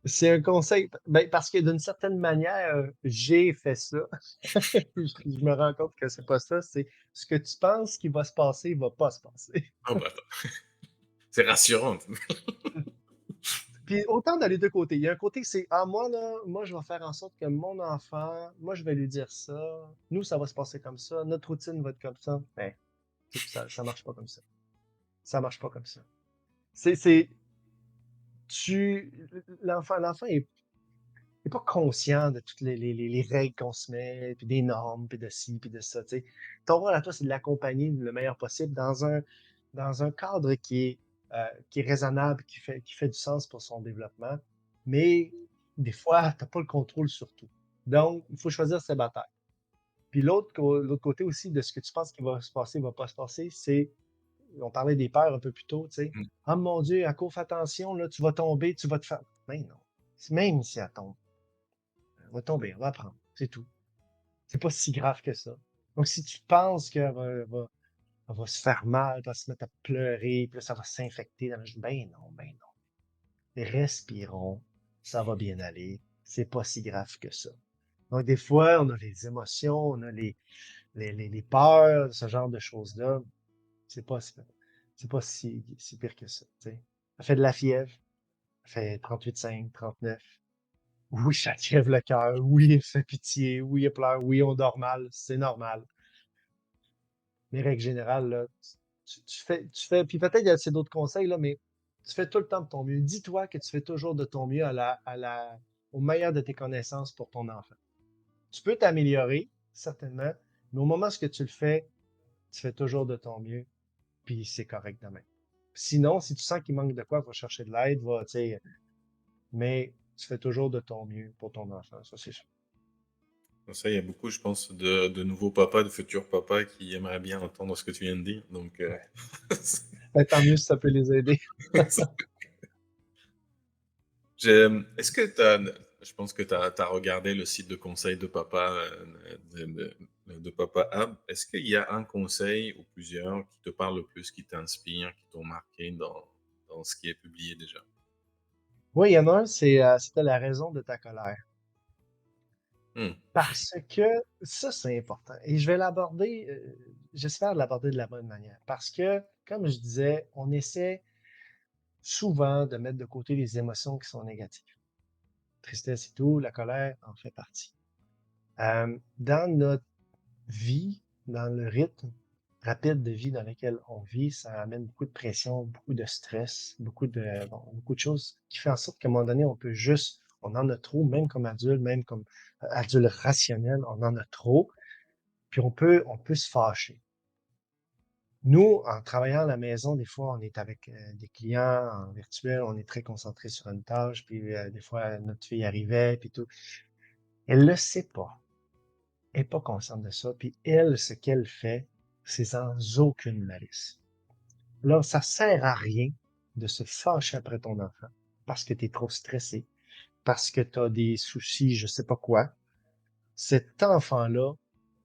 c'est un conseil, ben, parce que d'une certaine manière, j'ai fait ça. Je me rends compte que c'est pas ça. C'est ce que tu penses qui va se passer, va pas se passer. Ah bah, c'est rassurant. Puis autant dans les deux côtés. Il y a un côté, c'est ah moi là, moi je vais faire en sorte que mon enfant, moi je vais lui dire ça. Nous ça va se passer comme ça. Notre routine va être comme ça. Mais ça marche pas comme ça. Ça marche pas comme ça. C'est tu l'enfant est pas conscient de toutes les règles qu'on se met, puis des normes, puis de ci, puis de ça. Tu sais. Ton rôle à toi, c'est de l'accompagner le meilleur possible dans un cadre qui est raisonnable, qui fait du sens pour son développement. Mais des fois, tu n'as pas le contrôle sur tout. Donc, il faut choisir ses batailles. Puis l'autre côté aussi de ce que tu penses qui va se passer, va pas se passer, c'est, on parlait des peurs un peu plus tôt, tu sais. Mmh. Ah mon Dieu, à court, fais attention, là, tu vas tomber, tu vas te faire. Mais non. Même si elle tombe, elle va tomber, on va apprendre. C'est tout. C'est pas si grave que ça. Donc, si tu penses qu'elle va se faire mal, elle va se mettre à pleurer, puis là, ça va s'infecter dans la joue, ben non. Respirons, ça va bien aller. C'est pas si grave que ça. Donc, des fois, on a les émotions, on a les peurs, ce genre de choses-là. C'est pas, si- c'est pas si pire que ça, tu sais. Elle fait de la fièvre, elle fait 38,5, 39. Oui, ça crève le cœur. Oui, elle fait pitié. Oui, elle pleure. Oui, on dort mal. C'est normal. Mais règle générale, là, tu fais, puis peut-être il y a c'est d'autres conseils, là, mais tu fais tout le temps de ton mieux. Dis-toi que tu fais toujours de ton mieux au meilleur de tes connaissances pour ton enfant. Tu peux t'améliorer, certainement, mais au moment où tu le fais, tu fais toujours de ton mieux, puis c'est correct demain. Sinon, si tu sens qu'il manque de quoi, va chercher de l'aide, tu sais, mais tu fais toujours de ton mieux pour ton enfant, ça c'est sûr. Ça, il y a beaucoup, je pense, de nouveaux papas, de futurs papas qui aimeraient bien entendre ce que tu viens de dire. Donc, Ouais. Ben, tant mieux si ça peut les aider. Est-ce que tu as, je pense que tu as regardé le site de conseil de papa, de Papa Ab. Est-ce qu'il y a un conseil ou plusieurs qui te parlent le plus, qui t'inspirent, qui t'ont marqué dans ce qui est publié déjà? Oui, il y en a un, c'était la raison de ta colère. Hmm. Parce que ça, c'est important. Et je vais l'aborder, j'espère l'aborder de la bonne manière. Parce que, comme je disais, on essaie souvent de mettre de côté les émotions qui sont négatives. Tristesse et tout, la colère en fait partie. Dans notre vie, dans le rythme rapide de vie dans lequel on vit, ça amène beaucoup de pression, beaucoup de stress, beaucoup de choses qui fait en sorte qu'à un moment donné, on en a trop, même comme adulte, même comme adulte rationnel, on en a trop, puis on peut se fâcher. Nous, en travaillant à la maison, des fois, on est avec des clients en virtuel, on est très concentré sur une tâche, puis des fois, notre fille arrivait, puis tout. Elle le sait pas. Elle est pas consciente de ça. Puis elle, ce qu'elle fait, c'est sans aucune malice. Là, ça sert à rien de se fâcher après ton enfant parce que tu es trop stressé, parce que tu as des soucis, je sais pas quoi. Cet enfant-là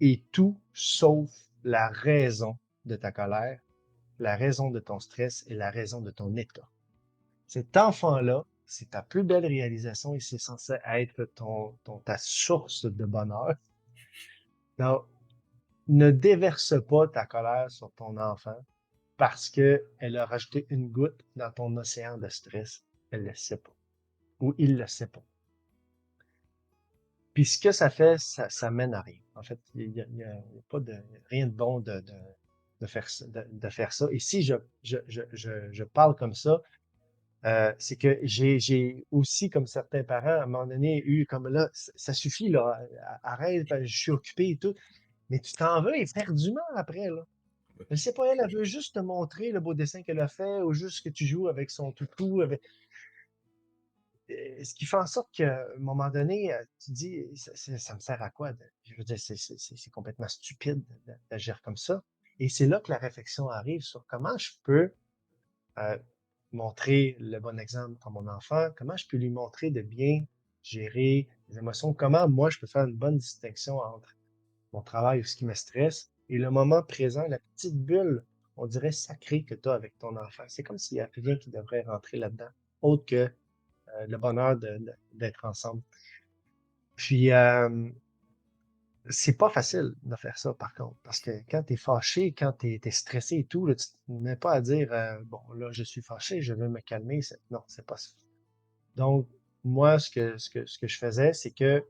est tout sauf la raison de ta colère, la raison de ton stress et la raison de ton état. Cet enfant-là, c'est ta plus belle réalisation et c'est censé être ta source de bonheur. Donc, ne déverse pas ta colère sur ton enfant parce qu'elle a rajouté une goutte dans ton océan de stress. Elle ne le sait pas. Ou il ne le sait pas. Puis ce que ça fait, ça mène à rien. En fait, il y a pas de, rien de bon de faire ça, de faire ça. Et si je parle comme ça, c'est que j'ai aussi, comme certains parents, à un moment donné, eu comme là, ça suffit, là, arrête, je suis occupé et tout. Mais tu t'en veux éperdument après, là. Je sais pas, elle veut juste te montrer le beau dessin qu'elle a fait ou juste que tu joues avec son toutou. Ce qui fait en sorte qu'à un moment donné, tu te dis, ça me sert à quoi? Je veux dire, c'est complètement stupide d'agir comme ça. Et c'est là que la réflexion arrive sur comment je peux euh, montrer le bon exemple à mon enfant, comment je peux lui montrer de bien gérer les émotions, comment moi je peux faire une bonne distinction entre mon travail ou ce qui me stresse et le moment présent, la petite bulle, on dirait sacrée que tu as avec ton enfant. C'est comme s'il n'y a rien qui devrait rentrer là-dedans, autre que le bonheur d'être ensemble. Puis, c'est pas facile de faire ça, par contre, parce que quand tu es fâché, quand tu es stressé et tout, là, tu ne te mets pas à dire, bon, là, je suis fâché, je veux me calmer. Non, c'est pas ça. Donc, moi, ce que je faisais, c'est que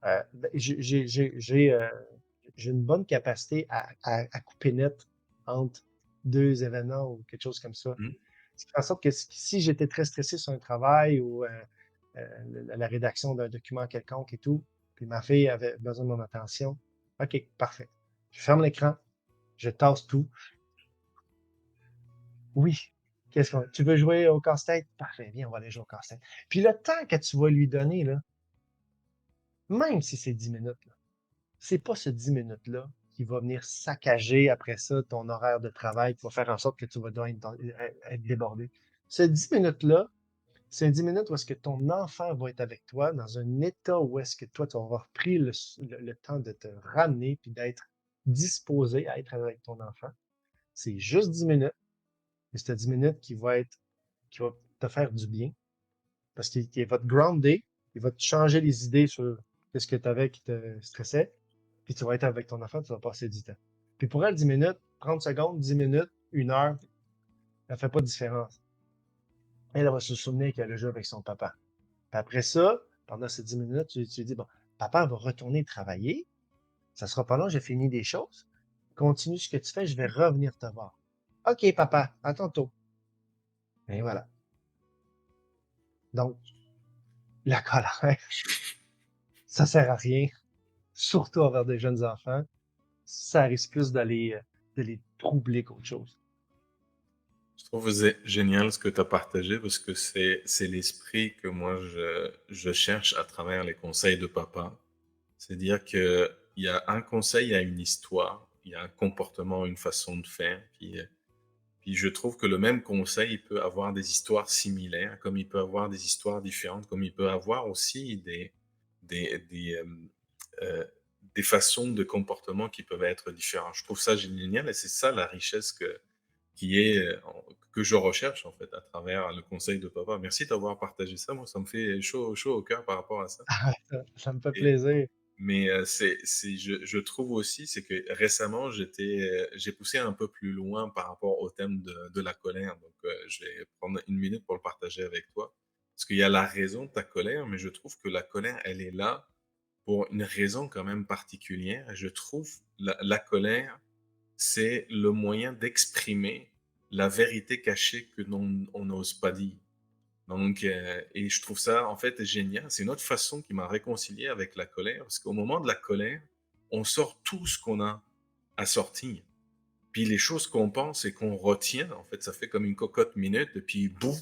ben, j'ai une bonne capacité à couper net entre deux événements ou quelque chose comme ça. Hmm. Ce qui fait en sorte que si j'étais très stressé sur un travail ou la rédaction d'un document quelconque et tout, puis ma fille avait besoin de mon attention, OK, parfait. Je ferme l'écran, je tasse tout. Oui, tu veux jouer au casse-tête? Parfait, viens, on va aller jouer au casse-tête. Puis le temps que tu vas lui donner, là, même si c'est 10 minutes, là, c'est pas ce 10 minutes-là qui va venir saccager après ça ton horaire de travail, qui va faire en sorte que tu vas devoir être débordé. Ce 10 minutes-là, c'est 10 minutes où est-ce que ton enfant va être avec toi dans un état où est-ce que toi, tu vas avoir pris le temps de te ramener puis d'être disposé à être avec ton enfant. C'est juste 10 minutes, et c'est 10 minutes qui va te faire du bien parce qu'il va te grounder, il va te changer les idées sur ce que tu avais qui te stressait, puis tu vas être avec ton enfant, tu vas passer du temps. Puis pour elle, 10 minutes, 30 secondes, 10 minutes, une heure, elle fait pas de différence. Elle va se souvenir qu'elle a joué avec son papa. Puis après ça, pendant ces 10 minutes, tu lui dis, bon, papa va retourner travailler, ça sera pas long, j'ai fini des choses. Continue ce que tu fais, je vais revenir te voir. OK, papa, à tantôt. Et voilà. Donc, la colère, ça sert à rien, surtout envers des jeunes enfants. Ça risque plus de les troubler qu'autre chose. Je trouve génial ce que tu as partagé parce que c'est l'esprit que moi je cherche à travers les conseils de papa. C'est-à-dire qu'il y a un conseil, il y a une histoire, il y a un comportement, une façon de faire, puis je trouve que le même conseil, il peut avoir des histoires similaires, comme il peut avoir des histoires différentes, comme il peut avoir aussi des des, des façons de comportement qui peuvent être différentes. Je trouve ça génial et c'est ça la richesse qui est, que je recherche en fait à travers le conseil de papa. Merci d'avoir partagé ça. Moi, ça me fait chaud au cœur par rapport à ça. Ça me fait Et plaisir. mais, je trouve aussi, c'est que récemment, j'ai poussé un peu plus loin par rapport au thème de la colère. Donc, je vais prendre une minute pour le partager avec toi. Parce qu'il y a la raison de ta colère, mais je trouve que la colère, elle est là pour une raison quand même particulière. Et je trouve la colère, c'est le moyen d'exprimer la vérité cachée que l'on on n'ose pas dire. Donc, et je trouve ça, en fait, génial. C'est une autre façon qui m'a réconcilié avec la colère, parce qu'au moment de la colère, on sort tout ce qu'on a à sortir. Puis les choses qu'on pense et qu'on retient, en fait, ça fait comme une cocotte minute, et puis boum!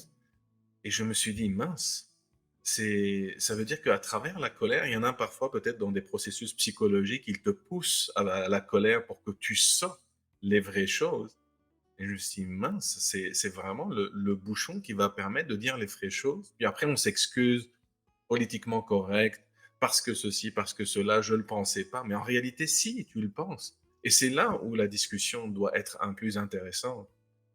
Et je me suis dit: «Mince, ça veut dire qu'à travers la colère, il y en a parfois peut-être dans des processus psychologiques, ils te poussent à la colère pour que tu sortes les vraies choses». Et je me suis dit: «Mince, c'est vraiment le bouchon qui va permettre de dire les vraies choses». Puis après on s'excuse, politiquement correct, parce que ceci, parce que cela, je le pensais pas. Mais en réalité, si, tu le penses. Et c'est là où la discussion doit être un plus intéressante.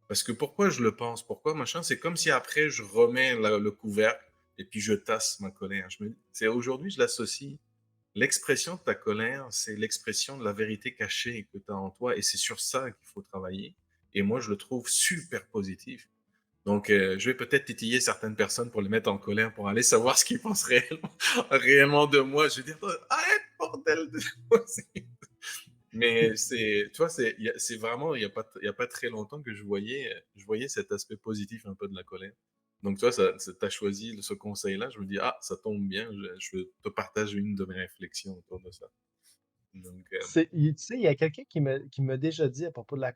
Parce que pourquoi je le pense? Pourquoi machin? C'est comme si après je remets le couvercle et puis je tasse ma colère. C'est aujourd'hui, je l'associe. L'expression de ta colère, c'est l'expression de la vérité cachée que tu as en toi et c'est sur ça qu'il faut travailler. Et moi, je le trouve super positif. Donc, je vais peut-être titiller certaines personnes pour les mettre en colère, pour aller savoir ce qu'ils pensent réellement de moi. Je vais dire: «Arrête, bordel de» mais c'est tu vois, c'est vraiment il y a pas très longtemps que je voyais cet aspect positif un peu de la colère. Donc tu vois, tu as choisi ce conseil-là, je me dis: «Ah, ça tombe bien, je te partage une de mes réflexions autour de ça». Donc, Tu sais, il y a quelqu'un qui m'a déjà dit à propos de la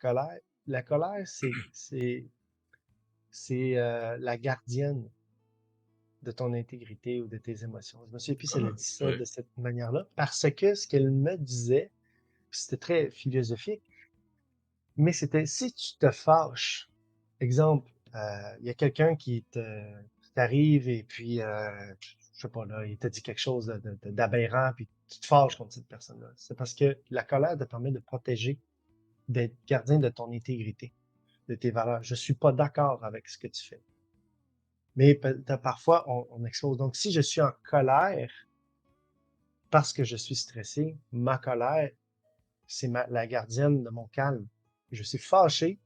colère, c'est la gardienne de ton intégrité ou de tes émotions. Je me souviens plus si elle a ah, dit ça ouais. de cette manière-là, parce que ce qu'elle me disait, puis c'était très philosophique, mais c'était si tu te fâches, exemple, il y a quelqu'un qui t'arrive et puis, je sais pas là, il t'a dit quelque chose d'aberrant, puis tu te fâches contre cette personne-là. C'est parce que la colère te permet de protéger, d'être gardien de ton intégrité, de tes valeurs. Je suis pas d'accord avec ce que tu fais. Mais parfois, on explose. Donc, si je suis en colère parce que je suis stressé, ma colère, c'est la gardienne de mon calme. Je suis fâché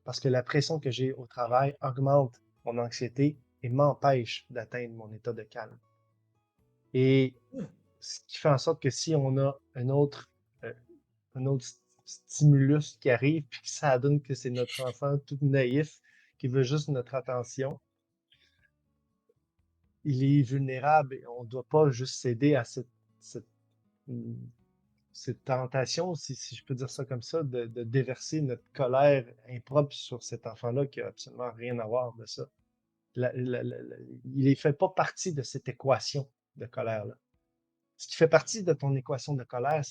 parce que la pression que j'ai au travail augmente mon anxiété et m'empêche d'atteindre mon état de calme. Et ce qui fait en sorte que si on a euh, un autre stimulus qui arrive, puis que ça donne que c'est notre enfant tout naïf qui veut juste notre attention, il est vulnérable et on ne doit pas juste céder à cette, cette tentation, si je peux dire ça comme ça, de déverser notre colère impropre sur cet enfant-là qui a absolument rien à voir de ça. Il ne fait pas partie de cette équation de colère-là. Ce qui fait partie de ton équation de colère,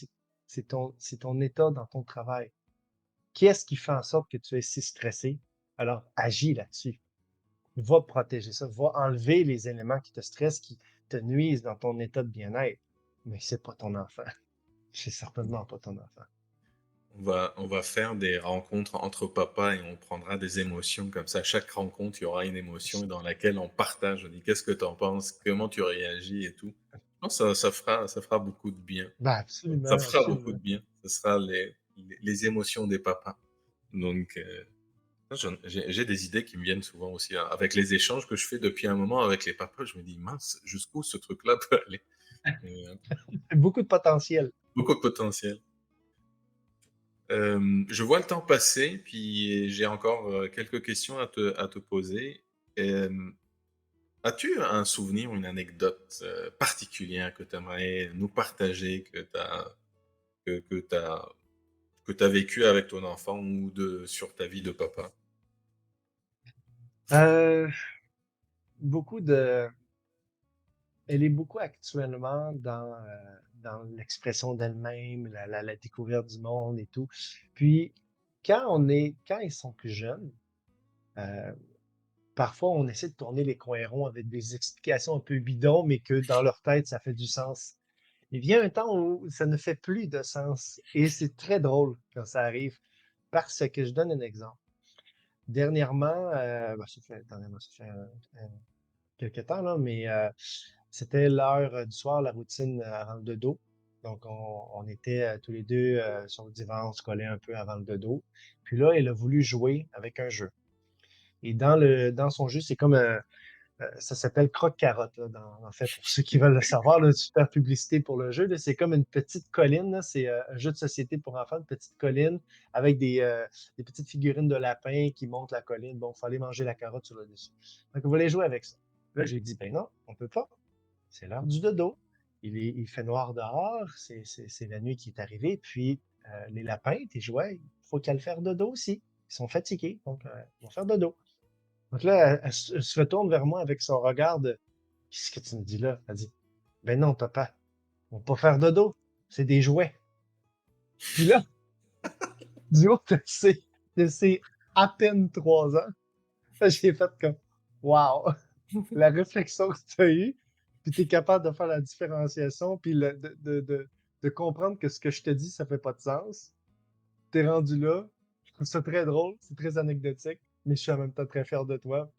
c'est ton état dans ton travail. Qu'est-ce qui fait en sorte que tu es si stressé? Alors, agis là-dessus. Va protéger ça. Va enlever les éléments qui te stressent, qui te nuisent dans ton état de bien-être. Mais c'est pas ton enfant. C'est certainement pas ton enfant. On va faire des rencontres entre papas et on prendra des émotions comme ça. À chaque rencontre, il y aura une émotion dans laquelle on partage. On dit: «Qu'est-ce que tu en penses? Comment tu réagis?» et tout. Je pense que ça fera beaucoup de bien. Ben Ça absolument, fera beaucoup de absolument. bien. Ce sera les émotions des papas. Donc, j'ai des idées qui me viennent souvent aussi, hein. Avec les échanges que je fais depuis un moment avec les papas, je me dis: «Mince, jusqu'où ce truc-là peut aller?» et Beaucoup de potentiel. beaucoup de potentiel. Je vois le temps passer, puis j'ai encore, quelques questions à te poser. Hem, As-tu un souvenir ou une anecdote, particulière que tu aimerais nous partager, que tu vécu avec ton enfant ou sur ta vie de papa? Euh, beaucoup de, Elle est beaucoup actuellement dans dans l'expression d'elle-même, la découverte du monde et tout. Puis, quand ils sont plus jeunes, euh, parfois on essaie de tourner les coins ronds avec des explications un peu bidons, mais que dans leur tête, ça fait du sens. Il vient un temps où ça ne fait plus de sens. Et c'est très drôle quand ça arrive. Parce que je donne un exemple. Dernièrement, ça fait quelques temps, là, mais c'était l'heure du soir, la routine avant le dodo. Donc, on était tous les deux sur le divan, on se collait un peu avant le dodo. Puis là, elle a voulu jouer avec un jeu. Et dans son jeu, c'est comme ça s'appelle Croque-Carotte, là, en fait, pour ceux qui veulent le savoir, là, super publicité pour le jeu. Là, c'est comme une petite colline, là, c'est un jeu de société pour enfants, une petite colline avec des petites figurines de lapins qui montent la colline. Bon, il faut aller manger la carotte sur le dessus. Donc, vous voulez jouer avec ça. Là, j'ai dit, ben non, on peut pas. C'est l'heure du dodo. Il fait noir dehors, c'est la nuit qui est arrivée, puis les lapins, tes jouets, il faut qu'elles fassent dodo aussi. Ils sont fatigués, donc ils vont faire dodo. Donc là, elle se retourne vers moi avec son regard de qu'est-ce que tu me dis là? Elle dit ben non, papa, on va pas faire dodo, c'est des jouets. Puis là, du haut, c'est à peine 3 ans. Là, j'ai fait comme wow, la réflexion que tu as eue, puis tu es capable de faire la différenciation, puis de comprendre que ce que je te dis, ça fait pas de sens. T'es rendu là. Je trouve ça très drôle, c'est très anecdotique, mais je suis en même temps très fier de toi,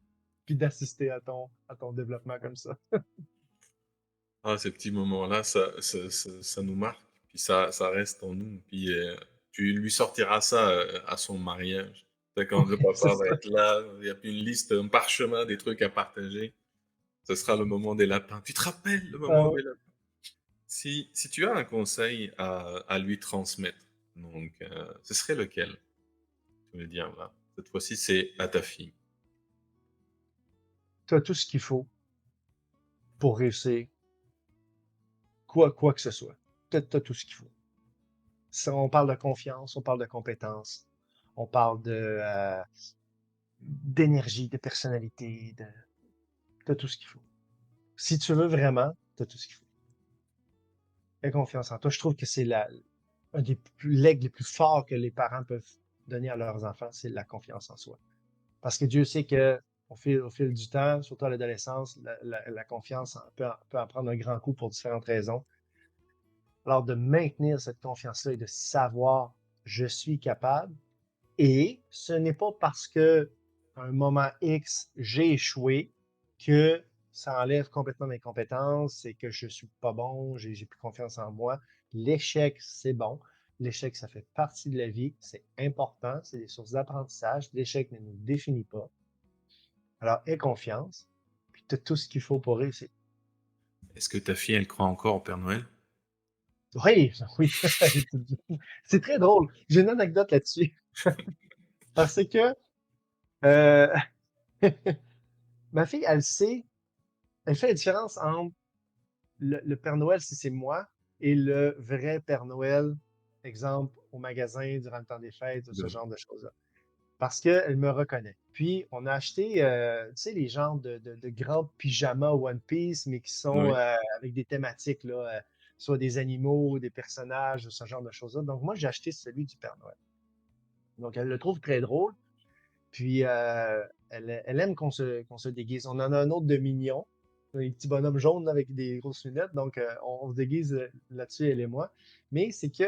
puis d'assister à ton développement comme ça. Ah, ces petits moments-là, ça nous marque, puis ça reste en nous. Puis tu lui sortiras ça à son mariage. C'est quand le Oui, c'est papa va ça. être là, il y a plus une liste, un parchemin des trucs à partager. Ce sera le moment des lapins. Tu te rappelles le moment Ah, des lapins? Si tu as un conseil à lui transmettre, donc ce serait lequel? Tu veux dire là. Cette fois-ci, c'est à ta fille. tu as tout ce qu'il faut pour réussir, quoi que ce soit. Tu as tout ce qu'il faut. Ça, on parle de confiance, on parle de compétences, on parle d'énergie, de personnalité, t'as tout ce qu'il faut. Si tu veux vraiment, t'as tout ce qu'il faut. Aie confiance en toi. Je trouve que c'est un des legs les plus forts que les parents peuvent donner à leurs enfants, c'est la confiance en soi. Parce que Dieu sait que au fil du temps, surtout à l'adolescence, la confiance peut en prendre un grand coup pour différentes raisons. Alors, de maintenir cette confiance-là et de savoir, je suis capable. Et ce n'est pas parce que à un moment X, j'ai échoué que ça enlève complètement mes compétences et que je suis pas bon, j'ai plus confiance en moi. L'échec, c'est bon. L'échec, ça fait partie de la vie. C'est important. C'est des sources d'apprentissage. L'échec ne nous définit pas. Alors, aie confiance. Puis tu as tout ce qu'il faut pour réussir. Est-ce que ta fille, elle croit encore au Père Noël? Oui, oui. C'est très drôle. J'ai une anecdote là-dessus. Parce que euh, ma fille, elle fait la différence entre le Père Noël, si c'est moi, et le vrai Père Noël, exemple, au magasin durant le temps des fêtes, ou ce De- genre de choses-là. Parce qu'elle me reconnaît. Puis, on a acheté, tu sais, les genres de grands pyjamas One Piece, mais qui sont Oui. avec des thématiques, là, soit des animaux, des personnages, ce genre de choses-là. Donc, moi, j'ai acheté celui du Père Noël. Donc, elle le trouve très drôle. Puis, elle aime qu'on se déguise. On en a un autre de mignon, un petit bonhomme jaune avec des grosses lunettes. Donc, on se déguise là-dessus, elle et moi. Mais c'est que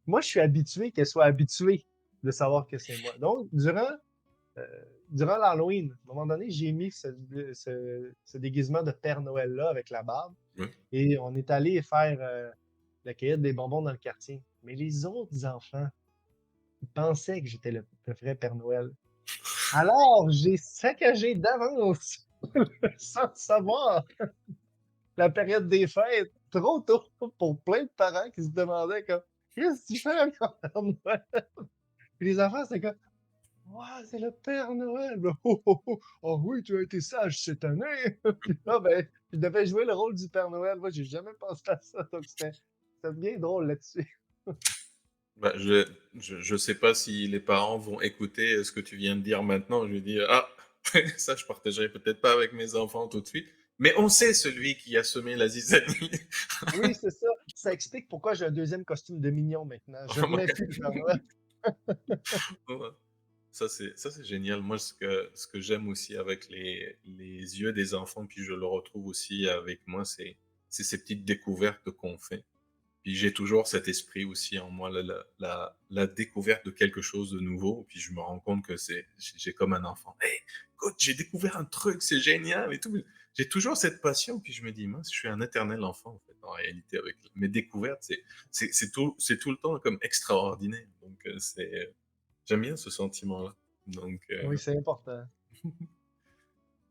moi, je suis habitué qu'elle soit habituée de savoir que c'est moi. Donc, euh, durant l'Halloween, à un moment donné, j'ai mis ce déguisement de Père Noël-là avec la barbe. Oui. Et on est allé faire la cueillette des bonbons dans le quartier. Mais les autres enfants, ils pensaient que j'étais le vrai Père Noël. Alors, j'ai saccagé d'avance, sans le savoir, la période des fêtes, trop tôt pour plein de parents qui se demandaient comme, qu'est-ce que tu fais avec ton Père Noël? Puis les enfants, c'était comme, ouais, c'est le Père Noël. Oh, oh, oh, oh oui, tu as été sage cette année. Puis là, ben, je devais jouer le rôle du Père Noël. Moi, j'ai jamais pensé à ça. Donc, c'était bien drôle là-dessus. Bah, je sais pas si les parents vont écouter ce que tu viens de dire maintenant. Je vais dire, ah, ça, je partagerai peut-être pas avec mes enfants tout de suite. Mais on sait celui qui a semé la zizanie. Oui, c'est ça. Ça explique pourquoi j'ai un deuxième costume de mignon maintenant. Je remets plus le Père Noël. Ouais. Ça c'est génial. Moi, ce que j'aime aussi avec les yeux des enfants, puis je le retrouve aussi avec moi, c'est ces petites découvertes qu'on fait. Puis j'ai toujours cet esprit aussi en moi, la découverte de quelque chose de nouveau. Puis je me rends compte que j'ai comme un enfant. Hey, écoute, j'ai découvert un truc, c'est génial et tout. J'ai toujours cette passion. Puis je me dis, mince, je suis un éternel enfant en fait. En réalité, avec mes découvertes, c'est tout le temps comme extraordinaire. Donc j'aime bien ce sentiment-là. Donc, Oui, c'est important.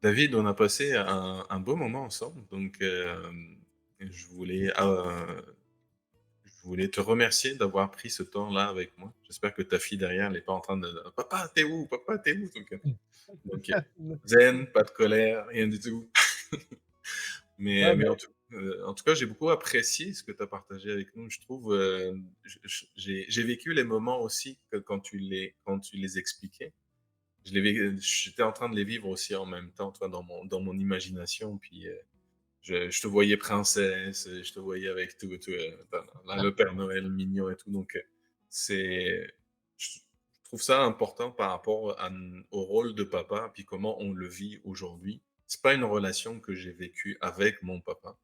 David, on a passé un beau moment ensemble. Donc, je voulais, je voulais te remercier d'avoir pris ce temps-là avec moi. J'espère que ta fille derrière n'est pas en train de Papa, t'es où? Papa, t'es où? Donc, zen, pas de colère, rien du tout. Ouais, Mais en tout cas, j'ai beaucoup apprécié ce que tu as partagé avec nous. Je trouve, j'ai vécu les moments aussi que quand tu les expliquais. J'étais en train de les vivre aussi en même temps, toi, dans mon imagination. Puis je te voyais princesse, je te voyais avec tout, là, le Père Noël mignon et tout. Donc, je trouve ça important par rapport au rôle de papa, puis comment on le vit aujourd'hui. C'est pas une relation que j'ai vécue avec mon papa.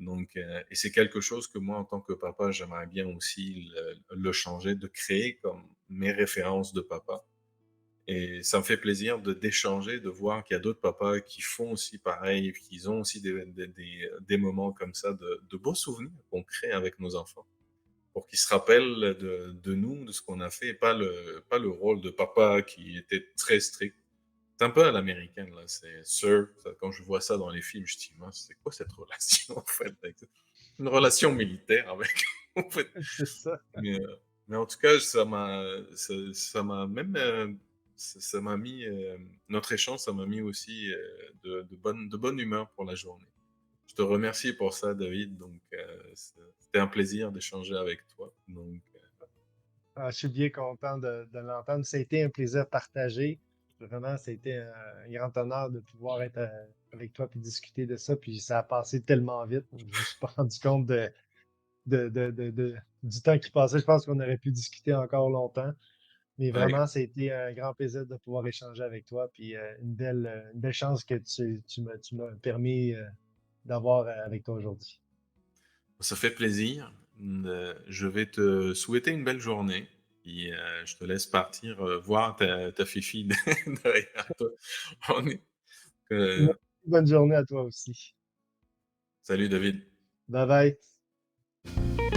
Donc, et c'est quelque chose que moi, en tant que papa, j'aimerais bien aussi le changer, de créer comme mes références de papa. Et ça me fait plaisir d'échanger, de voir qu'il y a d'autres papas qui font aussi pareil, qu'ils ont aussi des moments comme ça, de beaux souvenirs qu'on crée avec nos enfants, pour qu'ils se rappellent de nous, de ce qu'on a fait, et pas le rôle de papa qui était très strict. C'est un peu à l'américaine, là, c'est sir. Quand je vois ça dans les films, je dis, mince, c'est quoi cette relation, en fait? Une relation militaire avec, en fait. c'est ça. Mais en tout cas, ça m'a même, ça m'a mis, notre échange, ça m'a mis aussi, de bonne humeur pour la journée. Je te remercie pour ça, David. Donc, c'était un plaisir d'échanger avec toi. Donc, Ah, je suis bien content de l'entendre. Ça a été un plaisir partagé. Vraiment, ça a été un grand honneur de pouvoir être avec toi puis discuter de ça. Puis ça a passé tellement vite. Je me suis pas rendu compte du temps qui passait. Je pense qu'on aurait pu discuter encore longtemps. Mais ouais, vraiment, ça a été un grand plaisir de pouvoir échanger avec toi. Puis une belle chance que tu m'as permis d'avoir avec toi aujourd'hui. ça fait plaisir. Je vais te souhaiter une belle journée. Et je te laisse partir voir ta fifi derrière toi. On est- Merci. euh, Bonne journée à toi aussi. Salut, David. Bye bye.